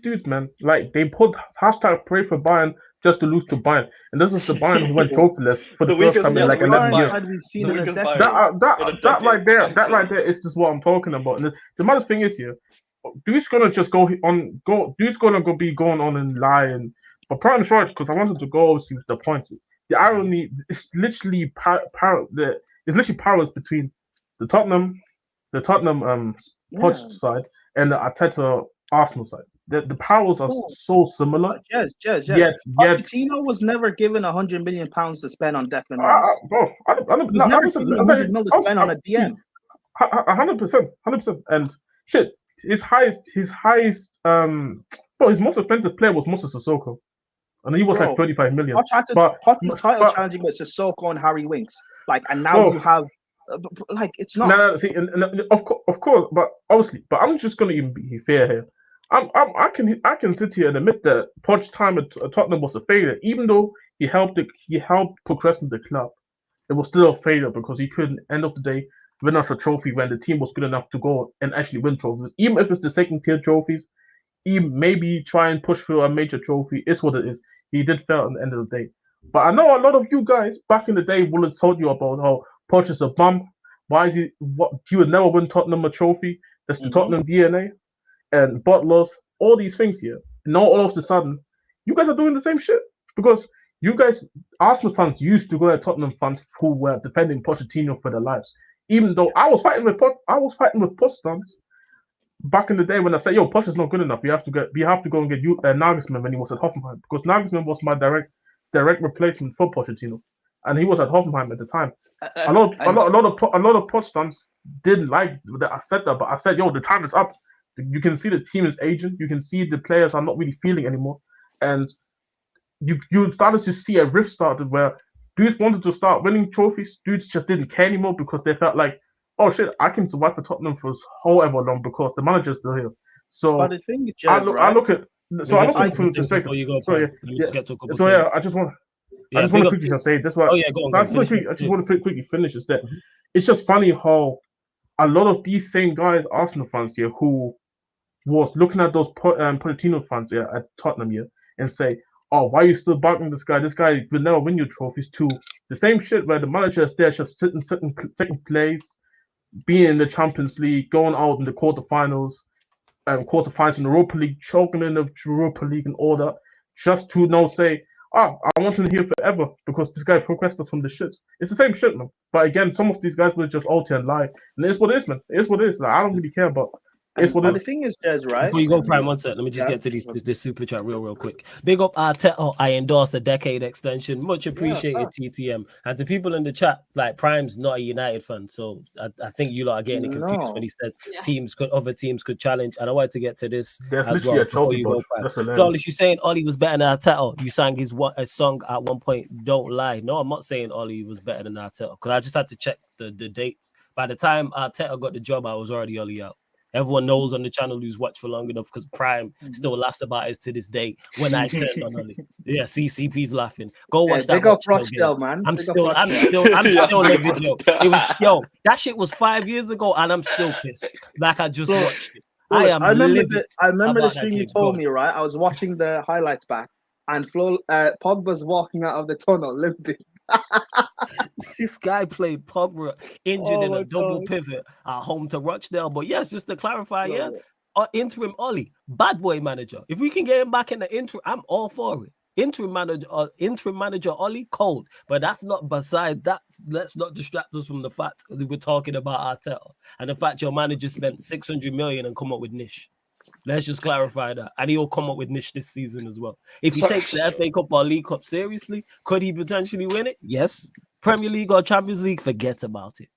dudes, man, like they put hashtag pray for Bayern just to lose to Bayern. And this is the Bayern who went trophyless for the first time in like 11 years. We've seen in a decade. That right there is just what I'm talking about. And the matter thing is here, dude's gonna just dude's gonna be going on and lying. But Prime George, because I wanted to go obviously with the points. The irony is literally powers between the Tottenham Poch side and the Arteta Arsenal side. The powers are so similar. Yes. Yet Pochettino was never given £100 million to spend on Declan Rice. Bro, I don't never given £100 million to spend on a DM. 100%. And shit, his most expensive player was Moses Sissoko, and he was like 35 million. Pochettino's title challenging with Sissoko and Harry Winks, and now you have. It's not. No, see, and of course, but obviously, but I'm just gonna even be fair here. I can sit here and admit that Poch's time at Tottenham was a failure, even though he helped progressing the club. It was still a failure because he couldn't, end of the day, win us a trophy when the team was good enough to go and actually win trophies. Even if it's the second tier trophies, even maybe try and push for a major trophy. It's what it is. He did fail at the end of the day. But I know a lot of you guys back in the day will have told you about how Poch is a bum. Why is he? He would never win Tottenham a trophy. That's the Tottenham DNA. And butlers, all these things here. Now all of a sudden, you guys are doing the same shit because you guys, Arsenal fans, used to go at Tottenham fans who were defending Pochettino for their lives. Even though I was fighting with Poch fans back in the day when I said, "Yo, Poch is not good enough. We have to go and get Nagelsmann when he was at Hoffenheim because Nagelsmann was my direct replacement for Pochettino, and he was at Hoffenheim at the time." A lot of Poch fans didn't like that I said that, but I said, "Yo, the time is up." You can see the team is aging. You can see the players are not really feeling anymore, and you started to see a rift started where dudes wanted to start winning trophies. Dudes just didn't care anymore because they felt like, oh shit, I can survive for Tottenham for however long because the manager's still here. So but the thing is, I look at from perspective. Before you go, I just want to quickly say this. Go on. I just want to quickly finish is that it's just funny how a lot of these same guys, Arsenal fans here, who was looking at those Pochettino fans here at Tottenham here and say, oh, why are you still backing this guy? This guy will never win you trophies too. The same shit where the manager is there just sitting second place, being in the Champions League, going out in the quarterfinals in the Europa League, choking in the Europa League and all that, just to now say, I want him here forever because this guy progressed us from the shits. It's the same shit, man. But again, some of these guys will just alter and lie. And it's what it is, man. It's what it is. Like, I don't really care about. But the thing is, Jez, right? Before you go, Prime, one sec. Let me just get to this super chat real quick. Big up Arteta. I endorse a decade extension. Much appreciated, TTM. And to people in the chat, like Prime's not a United fan, so I think you lot are getting it confused when he says other teams could challenge. And I wanted to get to this as well before you go, Prime. Flawless, you saying Ollie was better than Arteta? You sang his song at one point. Don't lie. No, I'm not saying Ollie was better than Arteta because I just had to check the dates. By the time Arteta got the job, I was already Ollie out. Everyone knows on the channel who's watched for long enough because Prime still laughs about it to this day when I turned on Ollie. Yeah, CCP's laughing. Go watch that. Big up Rochdale, man. I'm still on the video. It was that shit was 5 years ago and I'm still pissed. Like I just watched it. I remember the stream you told me, right? I was watching the highlights back and Pogba's walking out of the tunnel limping. This guy played Pogba injured in a double pivot at home to Rochdale. But yes, just to clarify, interim Ollie, bad boy manager. If we can get him back in the interim, I'm all for it. Interim manager Ollie, cold. But that's not beside that. Let's not distract us from the fact that we're talking about Arteta and the fact your manager spent 600 million and come up with niche. Let's just clarify that. And he'll come up with niche this season as well. If he takes the FA Cup or League Cup seriously, could he potentially win it? Yes. Premier League or Champions League, forget about it.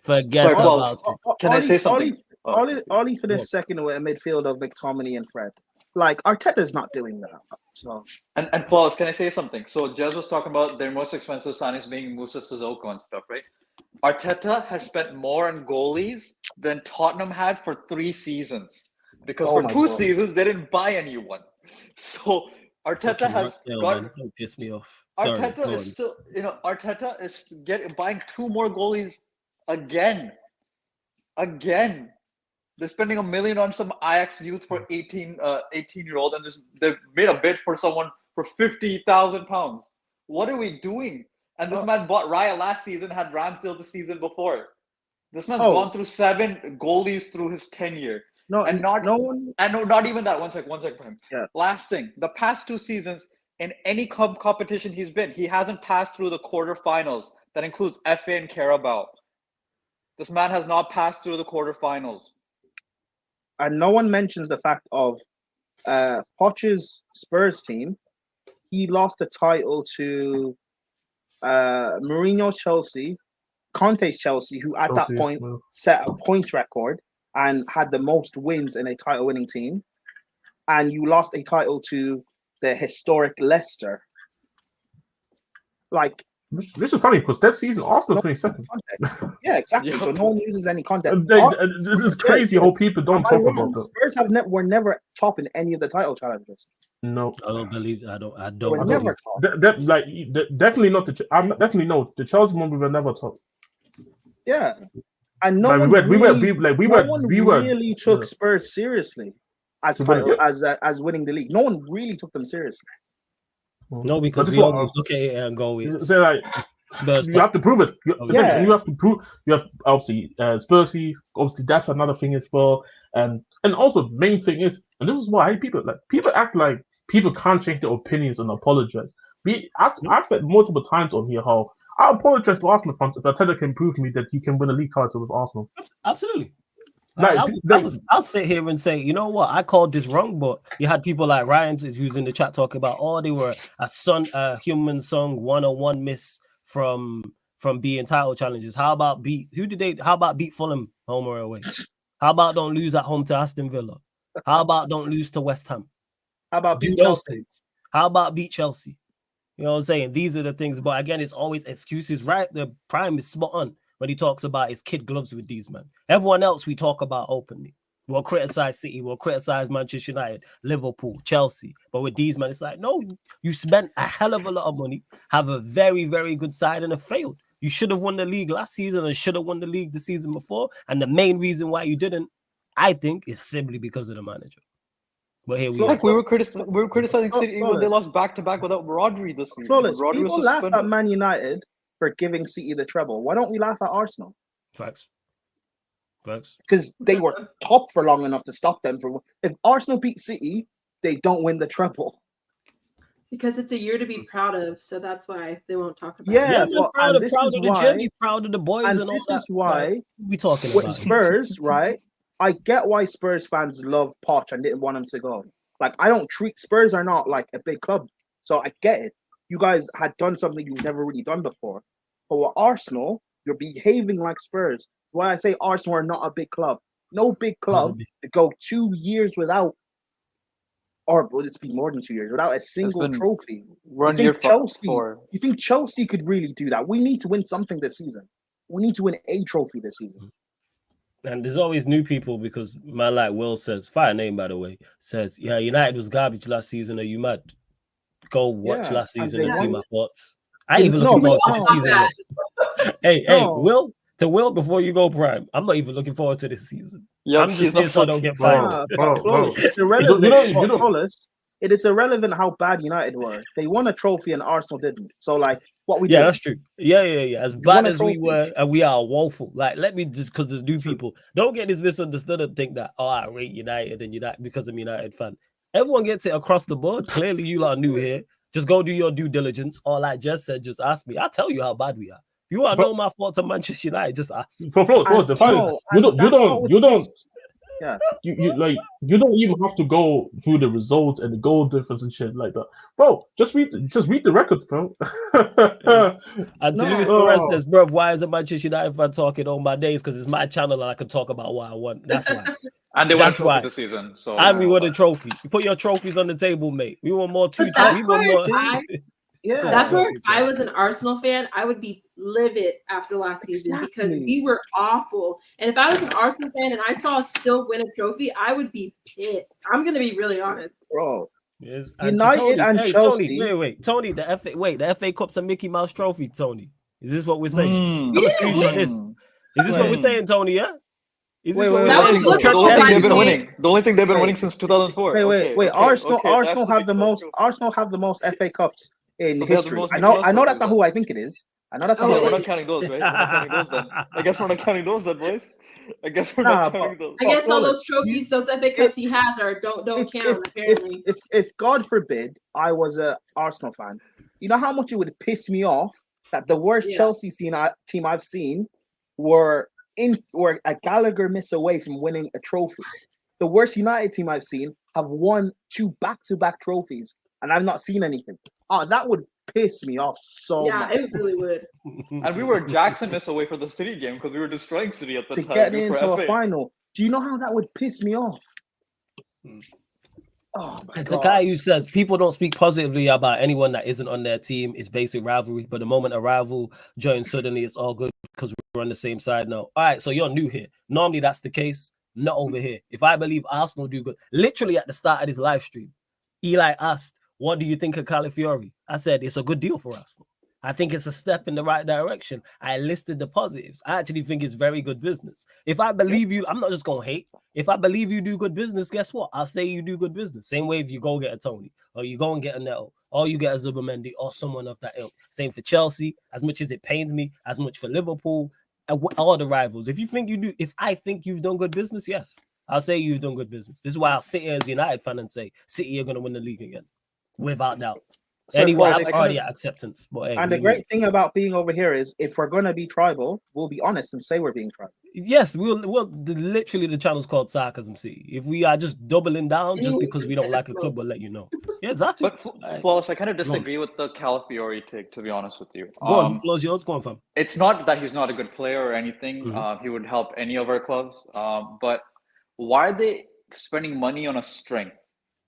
Can I say something? Ollie for this second with a midfield of McTominay and Fred. Like, Arteta's not doing that. So. And Paul, can I say something? So Jez was talking about their most expensive signings being Musa Sissoko and stuff, right? Arteta has spent more on goalies than Tottenham had for 3 seasons. Because for 2 seasons, they didn't buy anyone. So Arteta has got... Don't piss me off. Arteta is still, buying 2 more goalies again. They're spending $1 million on some Ajax youth for 18-year-old, and they've made a bid for someone for £50,000. What are we doing? And this man bought Raya last season, had Ramsdale the season before. This man's gone through 7 goalies through his tenure. Not even that. One sec for him. Yeah. Last thing, the past 2 seasons, in any competition he's been, he hasn't passed through the quarterfinals. That includes FA and Carabao. This man has not passed through the quarterfinals. And no one mentions the fact of Poch's Spurs team. He lost the title to Mourinho's Chelsea, Conte's Chelsea, who at that point set a points record and had the most wins in a title-winning team. And you lost a title to the historic Leicester. Like, this is funny because that season Arsenal finished second. Yeah, exactly. So no one uses any context. This is crazy how people don't talk about that. Spurs were never top in any of the title challenges. No, I don't believe. I don't. Never top. Definitely not the. I'm definitely no. The Chelsea one we were never top. Yeah, and no like, one really took Spurs seriously as winning the league. No one really took them seriously. No, because we always look at it and go, it's like, Spurs. You have to prove it. You have to prove. You have obviously Spursy. Obviously, that's another thing as well. And also, the main thing is, and this is why people act like people can't change their opinions and apologize. I've said multiple times on here how I apologize to Arsenal fans if Arteta can prove me that he can win a league title with Arsenal. Absolutely. I'll sit here and say, you know what, I called this wrong, but you had people like Ryan who's in the chat talking about, they were a human song 101 miss from being title challenges. How about beat Fulham home or away? How about don't lose at home to Aston Villa? How about don't lose to West Ham? How about beat Chelsea? How about beat Chelsea? You know what I'm saying? These are the things, but again, it's always excuses, right? The Prime is spot on when he talks about his kid gloves with these men. Everyone else we talk about openly. We'll criticize City, we'll criticize Manchester United, Liverpool, Chelsea. But with these men, it's like, no, you spent a hell of a lot of money, have a very, very good side and have failed. You should have won the league last season and should have won the league the season before. And the main reason why you didn't, I think, is simply because of the manager. But here we are. We were criticizing City when they lost back-to-back without Rodri this season. People laugh at Man United for giving City the treble. Why don't we laugh at Arsenal? Facts. Because they were top for long enough to stop them. If Arsenal beat City, they don't win the treble. Because it's a year to be proud of, so that's why they won't talk about it. Yeah, proud of the journey, proud of the boys, and all that. This is why we talking with about Spurs, right? I get why Spurs fans love Poch and didn't want him to go. Like, I don't treat Spurs are not like a big club, so I get it. You guys had done something you've never really done before. But with Arsenal, you're behaving like Spurs. That's why I say Arsenal are not a big club. No big club to go 2 years without, or would it be more than 2 years, without a single trophy. You think Chelsea could really do that? We need to win something this season. We need to win a trophy this season. And there's always new people because man like Will says, fire name by the way, says, yeah, United was garbage last season. Are you mad? Go watch last season and see my thoughts. I ain't even looking forward to this season. Hey, Will, before you go Prime, I'm not even looking forward to this season. I'm just here so I don't get fired. It is irrelevant how bad United were. They won a trophy and Arsenal didn't. So, like, what we did. That's true. Yeah. As bad as we were, and we are woeful. Like, let me just, because there's new people, don't get this misunderstood and think that, I rate United and United because I'm a United fan. Everyone gets it across the board. Clearly, you lot are new here. Just go do your due diligence. Or like Jess said, just ask me. I'll tell you how bad we are. If you want to know my thoughts on Manchester United, just ask. You don't. Yeah, you don't even have to go through the results and the goal difference and shit like that, bro. Just read the records, bro. And to Luis Perez says, bro, why is a Manchester United fan talking all my days? Because it's my channel and I can talk about what I want. That's why. And they won a trophy this season. So and we won a trophy. You put your trophies on the table, mate. We want more two trophies. That's where if I was an Arsenal fan, I would be livid after last season because we were awful. And if I was an Arsenal fan and I saw us still win a trophy, I would be pissed. I'm going to be really honest. Bro. Yes. United and Chelsea. Tony, the FA Cup's a Mickey Mouse trophy, Tony. Is this what we're saying? I'm going to screenshot this. Is this what we're saying, Tony, yeah? Is Wait, this what wait, we're wait, saying? wait, The only Contract thing they've been team. winning. The only thing they've been winning since 2004. Wait. Okay, Arsenal okay, that's have the true, that's most. true. Arsenal have the most FA Cups in So they have the history. most I Mickey know Mouse that's not trophies who I think it is. I know that's not Oh, who Yeah, I we're think not it is. counting those, right? We're not counting those then. I guess we're not counting those then, boys. I guess we're Nah, not but counting those. I guess all Flawless, those trophies, those FA Cups he has don't count apparently. if God forbid I was a Arsenal fan, you know how much it would piss me off that the worst Yeah. Chelsea team I've seen were a Gallagher miss away from winning a trophy. The worst United team I've seen have won 2 back-to-back trophies, and I've not seen anything. Oh, that would piss me off so Yeah, much. it really would. And we were Jackson miss away for the City game because we were destroying City at the To time. get for into a FA. final. Do you know how that would piss me off? Oh my It's god! a guy who says people don't speak positively about anyone that isn't on their team. It's basic rivalry, but the moment a rival joins, suddenly it's all good because we're on the same side now. All right, so you're new here. Normally that's the case, not over here. If I believe Arsenal do good, literally at the start of this live stream, Eli asked, "What do you think of Calafiori?" I said it's a good deal for Arsenal. I think it's a step in the right direction. I listed the positives. I actually think it's very good business. If I believe you, I'm not just going to hate. If I believe you do good business, guess what? I'll say you do good business. Same way if you go get a Tony or you go and get a Neto or you get a Zubimendi or someone of that ilk. Same for Chelsea. As much as it pains me, as much for Liverpool, all the rivals. If I think you've done good business, yes, I'll say you've done good business. This is why I'll sit here as a United fan and say City are going to win the league again, without doubt. So, Anyway, Flawless, I'm already at acceptance. But hey, And the great thing about being over here is if we're going to be tribal, we'll be honest and say we're being tribal. yes, we'll literally the channel's called Sarcasm City. If we are just doubling down just because we don't like a club, we'll let you know. Yeah, exactly. But Flawless, I kind of disagree with the Calafiori take, to be honest with you. Go on, floor's yours. Go on, fam. It's not that he's not a good player or anything. Mhm. He would help any of our clubs. But why are they spending money on a strength?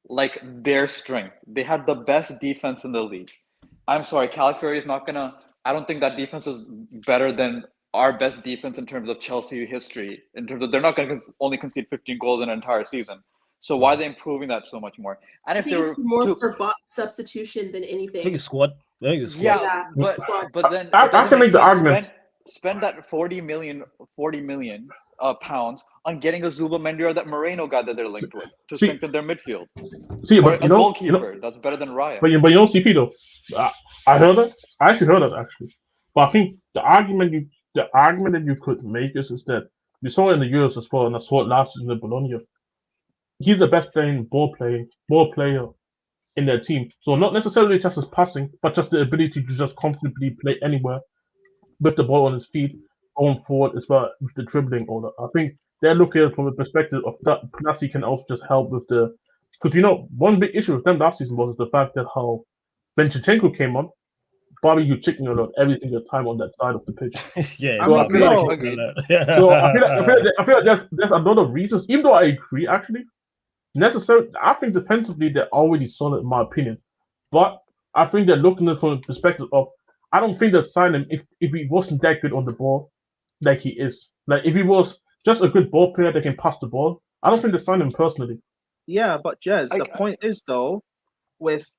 Like their strength. They had the best defense in the league. I'm sorry, Calafiori is not gonna. I don't think that defense is better than our best defense in terms of Chelsea history. In terms of they're not going to only concede 15 goals in an entire season. So why are they improving that so much more? And I if think they were it's more for bot substitution than anything. I think it's squad. yeah, but then I can make the argument. Spend that 40 million pounds on getting a Zubimendi or that Moreno guy that they're linked with to strengthen their midfield. See, Or but a goalkeeper that's better than Raya. But you know, CP though, I heard that. I actually heard that actually. But I think the argument that you could make is that you saw it in the Euros as well, and I saw it last season in Bologna. He's the best ball player in their team. So not necessarily just his passing, but just the ability to just comfortably play anywhere with the ball on his feet, going forward as well with the dribbling. All that. I think they're looking at it from the perspective of that. Plus, he can also just help with the. Because one big issue with them last season was the fact that how when Chichenko came on, barbecue chicken about every single time on that side of the pitch. Yeah, so I feel like there's a lot of reasons. Even though I agree, actually, I think defensively they're already solid in my opinion. But I think they're looking at it from the perspective of I don't think they'll sign him if he wasn't that good on the ball, like he is. Like if he was just a good ball player that can pass the ball, I don't think they sign him personally. Yeah, but Jez, the point is though, with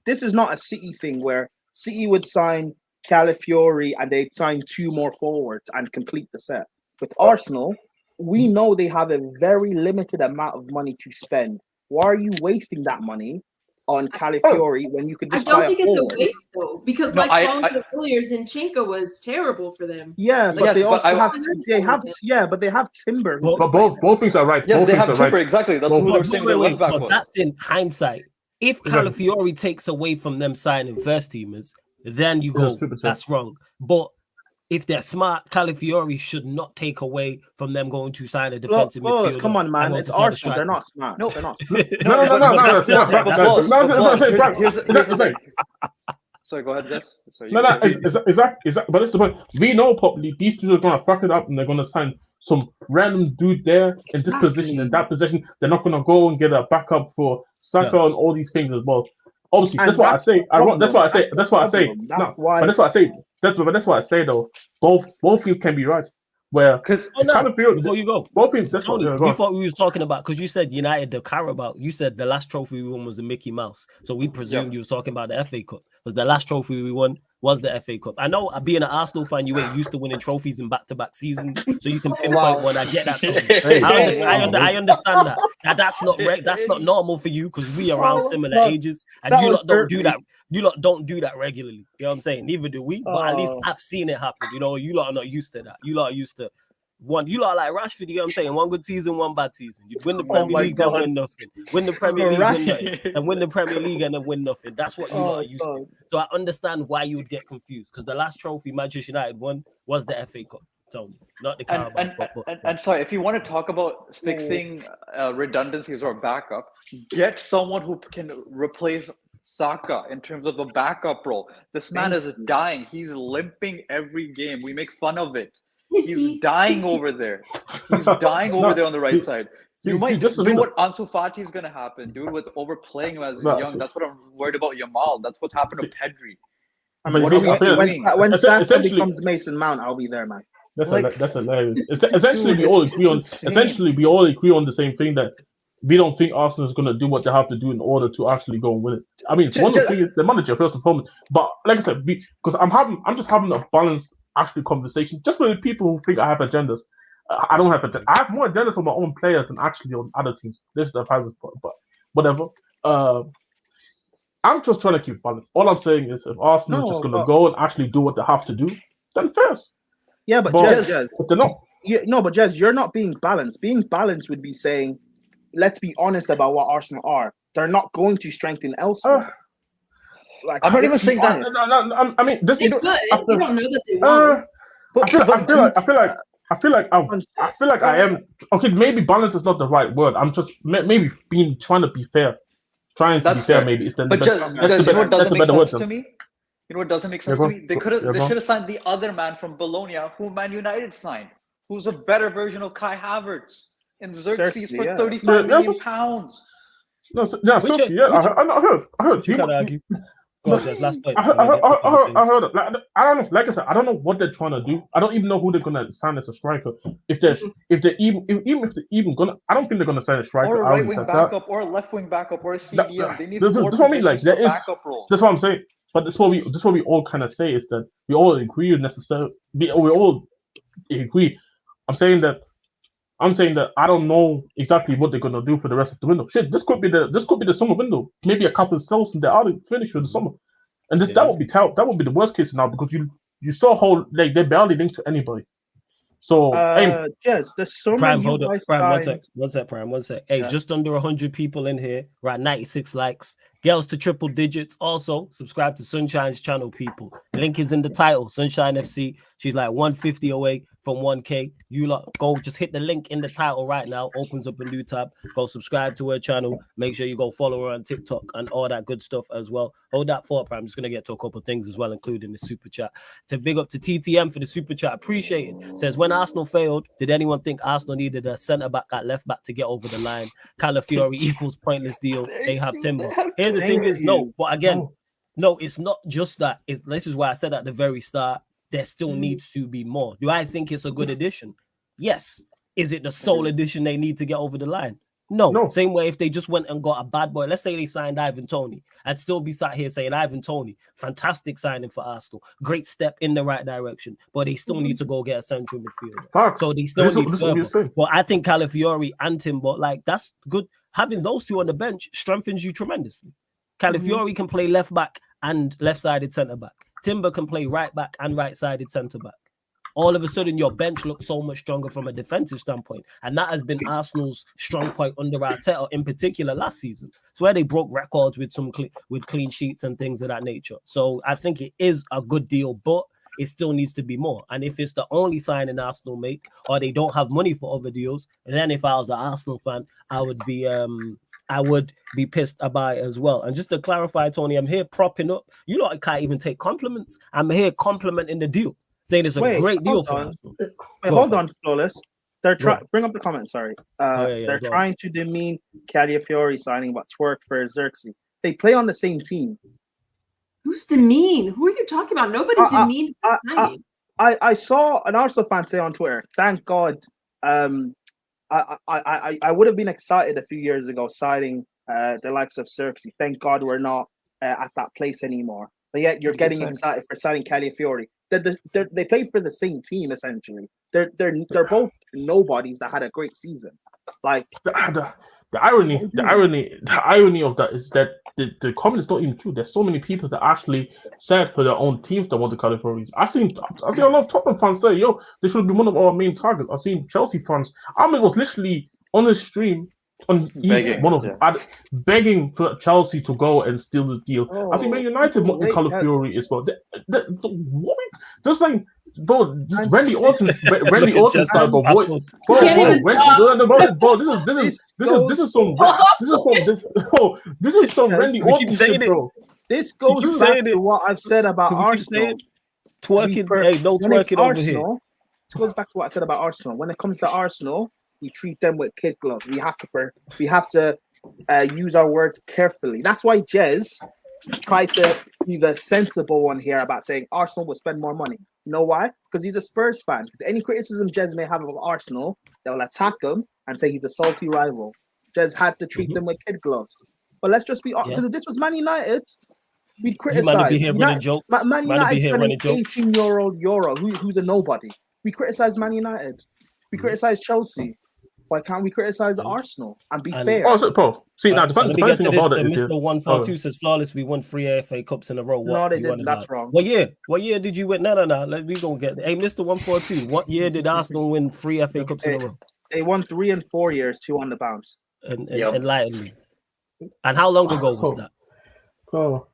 this is not a City thing where City would sign Calafiori and they'd sign 2 more forwards and complete the set. With Arsenal, we know they have a very limited amount of money to spend. Why are you wasting that money on Calafiori when you could just buy a forward? I don't think it's a waste though, because Bones said earlier, Zinchenko was terrible for them. Yeah, but they also have Timber. But both things are right. Yes, both they have Timber, right. exactly. That's who they're saying their left back was. That's in hindsight. If Calafiori takes away from them signing first teamers, then you go, that's wrong. But if they're smart, Calafiori should not take away from them going to sign a defensive midfielder. Come on, man. It's Arsenal. They're not smart. No, they're not smart. Here's the thing. Sorry, go ahead, Jess. Exactly. But that's the point. We know probably these people are going to fuck it up and they're going to sign some random dude there in this position and that position. They're not going to go and get a backup for Saka and all these things as well. Obviously, that's what I say. That's what I say. That's what I say though. Both things can be right. Where before you go, both things. Tony, we thought we was talking about because you said United the Carabao. You said the last trophy we won was a Mickey Mouse, so we presumed you was talking about the FA Cup. Was the last trophy we won was the FA Cup. I know being an Arsenal fan, you ain't used to winning trophies in back-to-back seasons, so you can pinpoint one. I get that, Tony. I understand that. That's not normal for you because we around similar ages, and you lot don't do that. You lot don't do that regularly. You know what I'm saying? Neither do we, but at least I've seen it happen. You know, you lot are not used to that. You lot are used to you lot like Rashford, you know what I'm saying? One good season, one bad season. You win the Premier League and win nothing. Win the Premier League, win nothing. And win the Premier League and then win nothing. That's what you lot are used to. So I understand why you would get confused because the last trophy Manchester United won was the FA Cup, Tony, not the Carabao Cup. And sorry, if you want to talk about fixing redundancies or backup, get someone who can replace Saka in terms of a backup role. This man is dying. He's limping every game. We make fun of it. He's dying over there. He's dying over there on the right side. You might do what Ansu Fati is going to happen, dude, with overplaying him as young. That's what I'm worried about Yamal. That's what happened to Pedri. I mean, when Saka becomes Mason Mount, I'll be there, man. That's hilarious. Essentially, we all agree on. Essentially, we all agree on the same thing that we don't think Arsenal is going to do what they have to do in order to actually go and win it. I mean, one of the things is the manager first and foremost. But like I said, because I'm just having a balanced actually conversation. Just for the people who think I have agendas, I don't have agendas. I have more agendas on my own players than actually on other teams. This is the private part, but whatever. I'm just trying to keep balance. All I'm saying is, if Arsenal is just going to go and actually do what they have to do, then first. Yeah, but Jez, they're not. But Jez, you're not being balanced. Being balanced would be saying, let's be honest about what Arsenal are. They're not going to strengthen elsewhere. I'm not even saying that. I mean, this. You don't know that they won't. I feel like I am. Okay, maybe balance is not the right word. I'm just maybe trying to be fair. Maybe it's the but best. You know what doesn't make sense to me? You know what doesn't make sense to me? They should have signed the other man from Bologna, who Man United signed, who's a better version of Kai Havertz in Xerxes for £35 million. No, I heard. You can't argue. Last point. I heard. I don't know. Like I said, I don't know what they're trying to do. I don't even know who they're gonna sign as a striker. If they're even gonna, I don't think they're gonna sign a striker. Or a right wing backup, or a left wing backup, or a CDM. They need more positions for backup role. That's what I'm saying. But that's what we all kind of say is that we all agree necessarily. We all agree. I'm saying that I don't know exactly what they're gonna do for the rest of the window. Shit, this could be the summer window. Maybe a couple of sales and they're out of finish for the summer. And that would be the worst case now because you saw how they're barely linked to anybody. So Jez, there's so Prime, many. hold up, Prime, one sec. Hey, just under 100 people in here. We're at 96 likes. Girls to triple digits. Also, subscribe to Sunshine's channel, people. Link is in the title. Sunshine FC. She's like 150 away from 1K. You lot go just hit the link in the title right now. Opens up a new tab. Go subscribe to her channel. Make sure you go follow her on TikTok and all that good stuff as well. Hold that thought, Prime. I'm just gonna get to a couple of things as well, including the super chat. To big up to TTM for the super chat. Appreciate it. Says when Arsenal failed, did anyone think Arsenal needed a centre back at left back to get over the line? Calafiori equals pointless deal. They have Timber. Here's the thing is no, it's not just that. This is why I said at the very start, there still needs to be more. Do I think it's a good addition? Yes. Is it the sole addition they need to get over the line? No. Same way if they just went and got a bad boy. Let's say they signed Ivan Toney. I'd still be sat here saying Ivan Toney, fantastic signing for Arsenal. Great step in the right direction. But they still need to go get a central midfielder. So they still need further. But I think Calafiori and Timber, that's good. Having those two on the bench strengthens you tremendously. Calafiori can play left back and left-sided centre back. Timber can play right back and right-sided centre back. All of a sudden, your bench looks so much stronger from a defensive standpoint, and that has been Arsenal's strong point under Arteta, in particular last season. It's where they broke records with clean sheets and things of that nature. So I think it is a good deal, but it still needs to be more. And if it's the only signing Arsenal make, or they don't have money for other deals, then if I was an Arsenal fan, I would be pissed about it as well. And just to clarify, Tony, I'm here propping up. You know, I can't even take compliments. I'm here complimenting the deal, saying it's a great deal for Arsenal. Hold on, Flawless. They're bring up the comment. Sorry, they're trying to demean Calafiori signing, but twerk for Xerxes. They play on the same team. Who's demean? Who are you talking about? Nobody demeaned. I saw an Arsenal fan say on Twitter, "Thank God." I would have been excited a few years ago signing the likes of Xerxes. Thank God we're not at that place anymore. but yet you're getting excited for signing Calafiori. They play for the same team essentially. They're both nobodies that had a great season. Like the irony of that is that the comment is not even true. There's so many people that actually said for their own teams that want the Calafiori. I seen a lot of Tottenham fans say, "Yo, they should be one of our main targets." I've seen Chelsea fans. Ahmed was literally on the stream begging for Chelsea to go and steal the deal. I think Man United want the Calafiori as well. Just like, bro, this Randy Orton style, bro. This is some Randy Orton shit, bro. This goes back to what I've said about Arsenal. Twerking, no twerking over here. This goes back to what I said about Arsenal. When it comes to Arsenal, we treat them with kid gloves. We have to use our words carefully. That's why Jez tried to be the sensible one here about saying Arsenal will spend more money. You know why? Because he's a Spurs fan. Because any criticism Jez may have of Arsenal, they'll attack him and say he's a salty rival. Jez had to treat them with kid gloves. But let's just be honest, because if this was Man United, we'd criticize. Man United spending 18-year-old Euro, who's a nobody. We criticize Man United. We criticize Chelsea. Why can't we criticize Arsenal and be fair? Oh, so, Paul, see, now, the funny thing about it is... Mr. 142 says, flawless, we won 3 FA Cups in a row. No, they didn't. That's wrong. What year did you win? No. We gonna get... Hey, Mr. 142, what year did Arsenal win 3 FA Cups in a row? They won 3 in 4 years, 2 on the bounce. Enlighten me. And how long ago was that? Oh,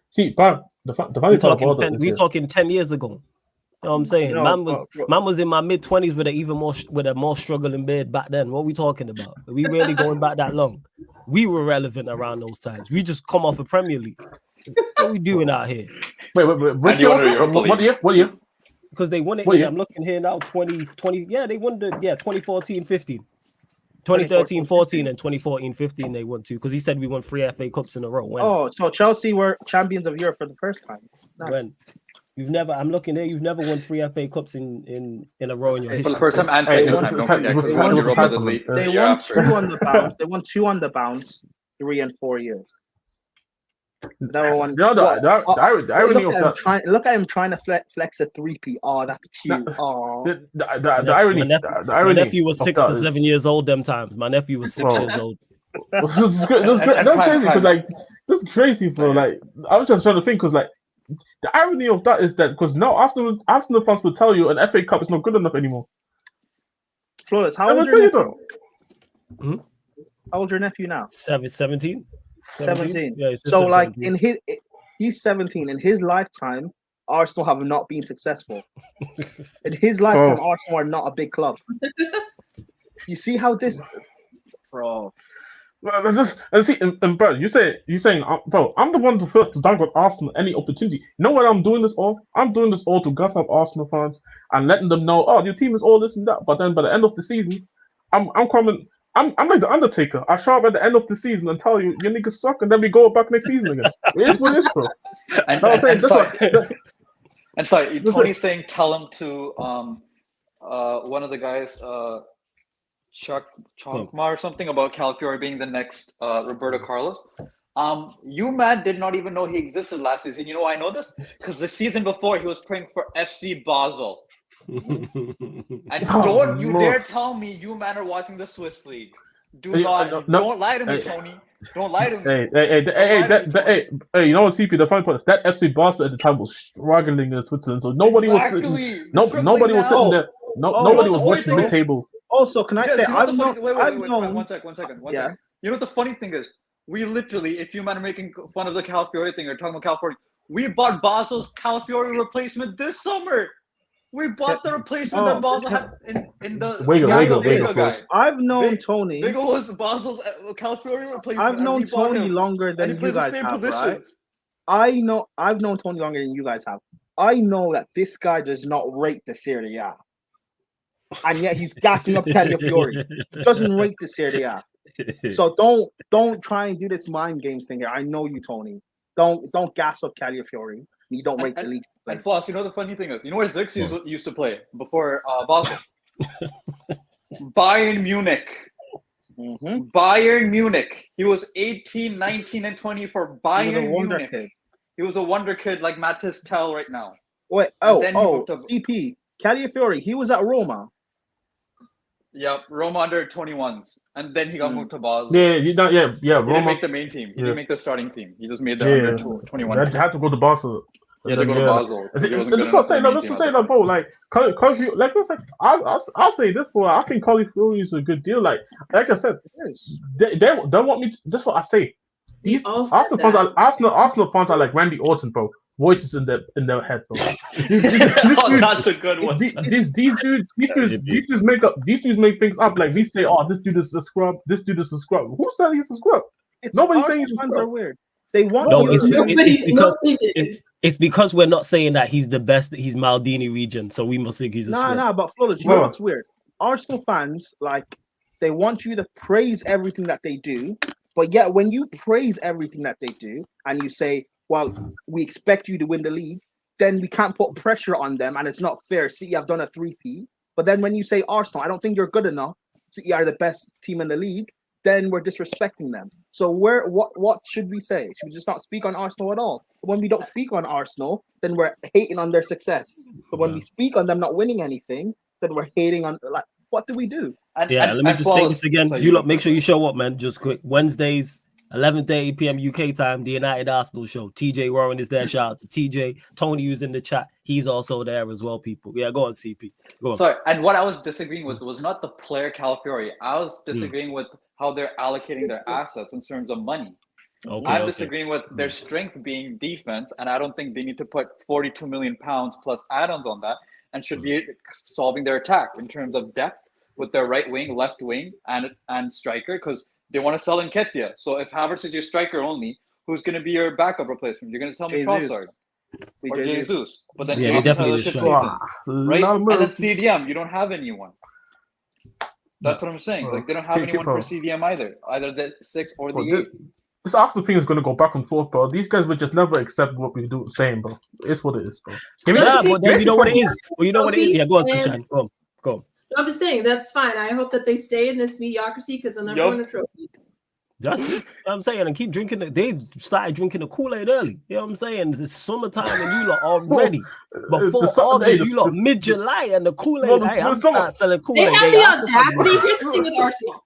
see, but the funny thing about it is... We're talking 10 years ago. You know what I'm saying? Man was in my mid-20s with a more struggling beard back then. What are we talking about? Are we really going back that long? We were relevant around those times. We just come off a Premier League. What are we doing out here? Wait. What year? Because they won it. I'm looking here now, 2020. Yeah, they won 2014-15. 2013-14 and 2014-15 they won 2. Because he said we won 3 FA Cups in a row. When? Oh, so Chelsea were champions of Europe for the first time. Nice. When? I'm looking there. You've never won 3 FA Cups in a row in your history. For the first time and second time, don't forget. They won 2 on the bounce. They won 2 on the bounce, 3 and 4 years. Look at him trying to flex a 3P. Oh, that's cute. Oh, the irony. My nephew was 6 to 7 years old. Them times, my nephew was 6 years old. That's crazy because like this is crazy, bro. Like I'm just trying to think because like. The irony of that is that because now Arsenal fans will tell you an FA Cup is not good enough anymore. Flawless, how old is your nephew? How old is your nephew now? 17. 17. Yeah, so like 17. he's 17. In his lifetime, Arsenal have not been successful. In his lifetime, Arsenal are not a big club. You see how this, bro. And see, and bro, you're saying, bro, I'm the one who first to downgrade Arsenal any opportunity. You know what I'm doing this all? I'm doing this all to gas up Arsenal fans and letting them know, oh, your team is all this and that. But then by the end of the season, I'm like the Undertaker. I show up at the end of the season and tell you, your niggas suck, and then we go back next season again. It is what it is, bro. And sorry, Tony's saying tell him to one of the guys. Chuck Chonkma or something about Calafiori being the next Roberto Carlos. You man did not even know he existed last season. You know why I know this? Because the season before he was playing for FC Basel. And don't you dare tell me you man are watching the Swiss League. Don't lie to me, Tony. Don't lie to me. Hey, you know what, CP? The funny part is that FC Basel at the time was struggling in Switzerland, so nobody was sitting. Nobody was sitting there. Nobody was watching the table. Also, can I say I've known? One second. You know what the funny thing is? We literally, if you man are making fun of the Calafiori thing or talking about Calafiori, we bought Basel's Calafiori replacement this summer. We bought the replacement that Basel had in the Wiggle guy. I've known Tony. Wiggle was Basel's Calafiori replacement. I've known Tony longer than you guys have, right? I've known Tony longer than you guys have. I know that this guy does not rate the Serie A. And yet he's gassing up Calafiori. Doesn't rate the Serie A. So don't try and do this mind games thing here. I know you, Tony. Don't gas up Calafiori. You don't rate the league. And plus, you know the funny thing is, you know where Xerxes used to play before Basel? Bayern Munich. Bayern Munich. He was 18, 19, and 20 for Bayern Munich. He was a wonder kid like Matis Tell right now. Wait, CP. Calafiori, he was at Roma. Yep, Roma under 21s. And then he got moved to Basel. Yeah, Roma. He Roma. didn't make the main team. He didn't make the starting team. He just made the under 21 He team. had to go to Basel. He had to go to Basel. Let's not say that, bro. Like, I'll say this, bro. I think Calafiori is a good deal. Like I said, they don't want me. That's what I say. Arsenal fans are like Randy Orton, bro. Voices in their head, bro. That's a good one. These dudes make things up. Like we say, oh, this dude is a scrub. This dude is a scrub. Who said he's a scrub? Nobody's saying he's a scrub. Are weird. They want it's because we're not saying that he's the best. He's Maldini region, so we must think he's a scrub. Nah, but Flawless, you know what's weird? Arsenal fans, like, they want you to praise everything that they do, but yet when you praise everything that they do and you say, well, we expect you to win the league, then we can't put pressure on them and it's not fair. City have done a 3P. But then when you say Arsenal, I don't think you're good enough. City are the best team in the league. Then we're disrespecting them. So what should we say? Should we just not speak on Arsenal at all? When we don't speak on Arsenal, then we're hating on their success. But when we speak on them not winning anything, then we're hating on, like, what do we do? Let me just say this again. You lot, make sure you show up, man. Just quick. Wednesdays, 11:30 p.m. UK time, the United Arsenal show. TJ Warren is there. Shout out to TJ. Tony, who's in the chat, he's also there as well, people. Yeah, go on, CP. Go on. Sorry, and what I was disagreeing with was not the player Calafiori. I was disagreeing with how they're allocating their assets in terms of money. I'm disagreeing with their strength being defense, and I don't think they need to put 42 million pounds plus add-ons on that, and should be solving their attack in terms of depth with their right wing, left wing, and striker, because they want to sell Nketiah. So if Havertz is your striker only, who's going to be your backup replacement? You're going to tell me Trossard or Jesus. But then Jesus has a shit season, right? And then CDM, you don't have anyone. That's what I'm saying. Like, they don't have anyone for CDM either the 6 or the 8. This Arsenal thing is going to go back and forth, bro. These guys will just never accept what we do saying, bro. It's what it is, bro. But then you know what it is. Well, you know what it is. Yeah, go on, Sunshine. Go on. I'm just saying, that's fine. I hope that they stay in this mediocrity because they'll never win a trophy. That's it. I'm saying, and keep drinking. They started drinking the Kool-Aid early. You know what I'm saying? It's summertime and you lot already. Before August, you lot mid-July and the Kool-Aid. I'm start selling Kool-Aid. They have the audacity. Here's the thing with Arsenal.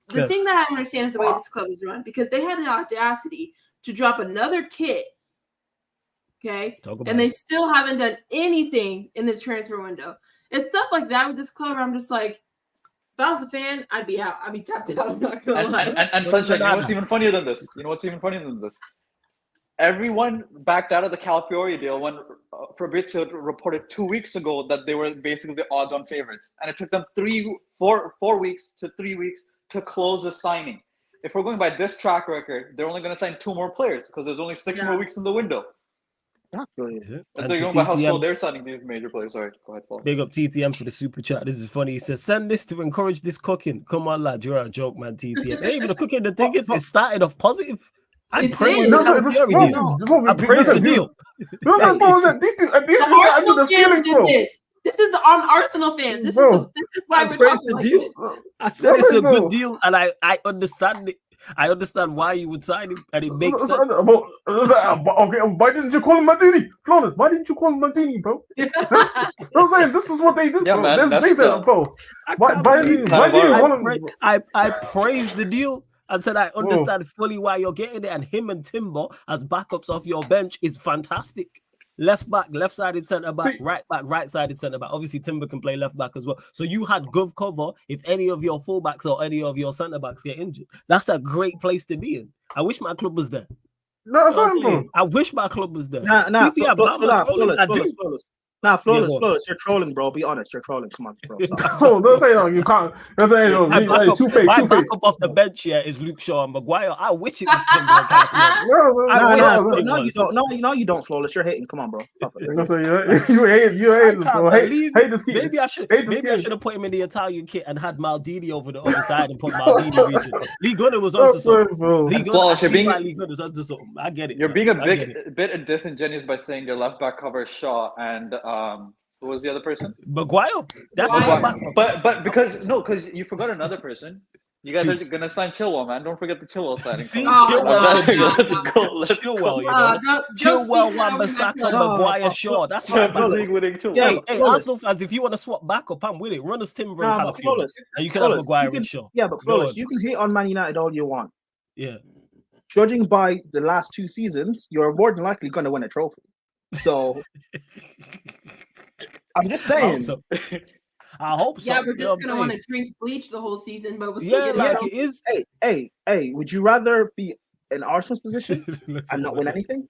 The thing that I understand is the way this club is run, because they had the audacity to drop another kit. Okay, and they still haven't done anything in the transfer window. And stuff like that with this club, I'm just like, if I was a fan, I'd be out. I'd be tapped out. I'm not gonna lie. And Sunshine, you know what's even funnier than this? Everyone backed out of the Calafiori deal when Fabrizio reported 2 weeks ago that they were basically the odds-on favorites, and it took them 4 weeks to 3 weeks to close the signing. If we're going by this track record, they're only going to sign 2 more players because there's only 6 more weeks in the window. Exactly. If they're going by how slow they're signing these major players. Sorry, go ahead, Paul. Big up TTM for the super chat. This is funny. He says, send this to encourage this cooking. Come on, lad. You're a joke, man, TTM. Hey, even the cooking, the thing is, it started off positive. I praise the Calafiori deal. I praise the deal. The Arsenal fans did this. This is the Arsenal fans. This is why we're talking like this. I said it's a good deal, and I understand it. I understand why you would sign him, and it makes sense. Okay, why didn't you call him Maldini? Flawless, why didn't you call him Maldini, bro? I'm saying this is what they did, bro. Man, they did, bro. I praise the deal and said I understand fully why you're getting it, and him and Timber as backups off your bench is fantastic. Left back, left-sided centre-back, right back, right-sided centre-back. Obviously, Timber can play left-back as well. So you had good cover if any of your fullbacks or any of your centre-backs get injured. That's a great place to be in. I wish my club was there. I wish my club was there. Flawless. You're trolling, bro. Be honest. You're trolling. Come on, bro. Don't say no. You can't. Don't say no. My backup off the bench here is Luke Shaw and Maguire. I wish it was Timber and Calafiori. No, you don't, Flawless. You're hating. Come on, bro. You hate, bro. Maybe I should have put him in the Italian kit and had Maldini over the other side and put Maldini region. Lee Gunner was onto something. Lee Gunner was onto something. I get it. You're being a bit disingenuous by saying your left back covers Shaw and who was the other person? Maguire. That's my backup. But because you forgot another person. You guys are gonna sign Chilwell, man. Don't forget the Chilwell signing. See, Chilwell, Chilwell, you know, Chilwell, Wan-Bissaka, Maguire, Shaw. That's my winning Chilwell. Hey, Arsenal fans, if you want to swap back up, I'm with it. Run us Timber and Calafiori, and you can have Maguire and Shaw. Yeah, but Flawless, you can hate on Man United all you want. Yeah. Judging by the last 2 seasons, you're more than likely going to win a trophy. So, I'm just saying. I hope so. Yeah, we're just gonna want to drink bleach the whole season, but we'll still get it is. Hey, would you rather be in Arsenal's position and not win anything?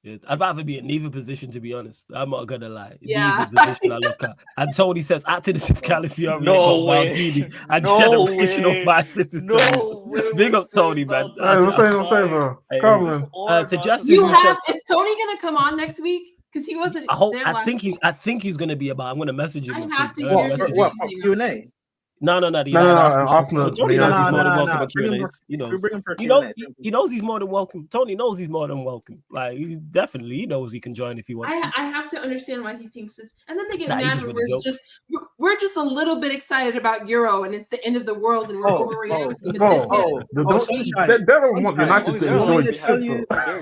Yeah, I'd rather be in neither position, to be honest. I'm not gonna lie. Yeah. Neither position I look at. And Tony says, acting as if Calafiori no way. Maldini and generational vice. This is big up Tony, man. I'm saying, bro. Come on. To Justin, is Tony gonna come on next week? Because he wasn't. I think he's gonna be about. I'm gonna message him. What for Q&A? No. Arsenal. Tony knows he's more than welcome at Q&As. He knows he's more than welcome. Tony knows he's more than welcome. Like he knows he can join if he wants. I have to understand why he thinks this. And then they get mad when we're just a little bit excited about Euro and it's the end of the world and we're overreacting. You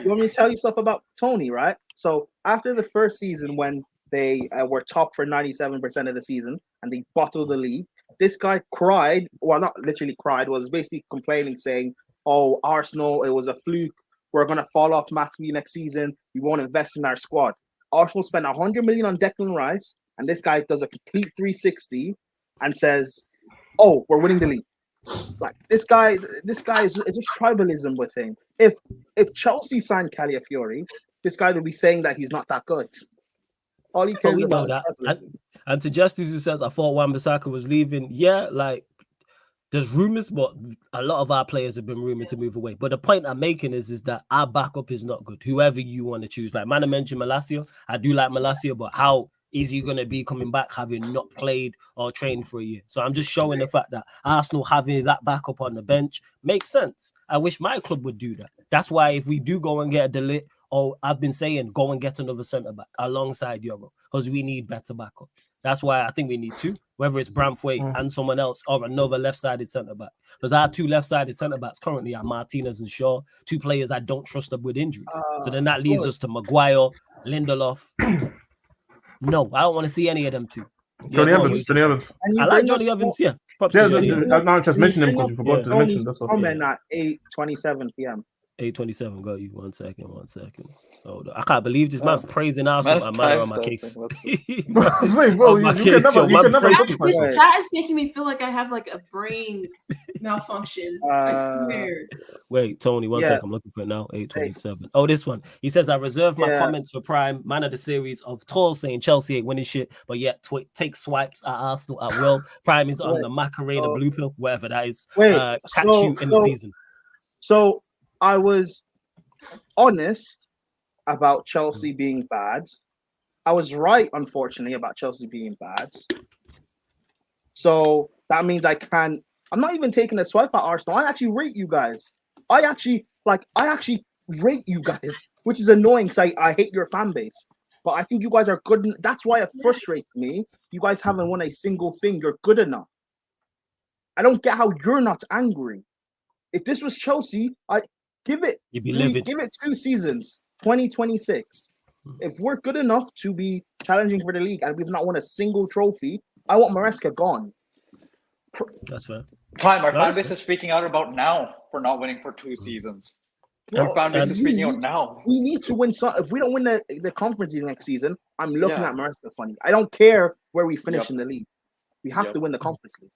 want me to tell you stuff about Tony, right? So after the first season when they were top for 97% of the season and they bottled the league, this guy cried, well, not literally cried, was basically complaining, saying, oh, Arsenal, it was a fluke. We're going to fall off massively next season. We won't invest in our squad. Arsenal spent 100 million on Declan Rice, and this guy does a complete 360 and says, oh, we're winning the league. Like, this guy is just tribalism with him. If Chelsea signed Calafiori, this guy would be saying that he's not that good. All he cares about is and to Justice who says, I thought Wan-Bissaka was leaving. Yeah, like, there's rumors, but a lot of our players have been rumored to move away. But the point I'm making is that our backup is not good. Whoever you want to choose. Like, Mana mentioned Malacia. I do like Malacia, but how is he going to be coming back having not played or trained for a year? So I'm just showing the fact that Arsenal having that backup on the bench makes sense. I wish my club would do that. That's why if we do go and get a De Ligt, I've been saying go and get another centre-back alongside Euro because we need better backup. That's why I think we need 2, whether it's Branthwaite and someone else or another left-sided centre-back. Because our 2 left-sided centre-backs currently are Martinez and Shaw, 2 players I don't trust them with injuries. So then that leaves us to Maguire, Lindelof. No, I don't want to see any of them 2. Johnny Evans. I like Johnny Evans, yeah. I'm just mentioning him because you forgot to mention this one. Comment at 8:27 p.m. 8:27. Got you. One second. Hold on. I can't believe this man praising Arsenal. I'm on my case. This chat is making me feel like I have like a brain malfunction. I swear. Wait, Tony, one second. I'm looking for it now. 8:27. Oh, this one. He says, I reserve my comments for Prime. Man of the series of Tall saying Chelsea ain't winning shit, but yet take swipes at Arsenal at will. Prime is on the Macarena blue pill, whatever that is. Catch you in the season. So I was honest about Chelsea being bad. I was right, unfortunately, about Chelsea being bad. So that means I'm not even taking a swipe at Arsenal. I actually rate you guys. I actually rate you guys, which is annoying because I hate your fan base. But I think you guys are good. That's why it frustrates me. You guys haven't won a single thing. You're good enough. I don't get how you're not angry. If this was Chelsea, Give it 2 seasons, 2026. If we're good enough to be challenging for the league and we've not won a single trophy, I want Maresca gone. That's fair. Our fan base is freaking out about now for not winning for 2 seasons. Our fan base is freaking out now. We need to win some. If we don't win the conference league next season, I'm looking at Maresca funny. I don't care where we finish in the league. We have to win the conference league.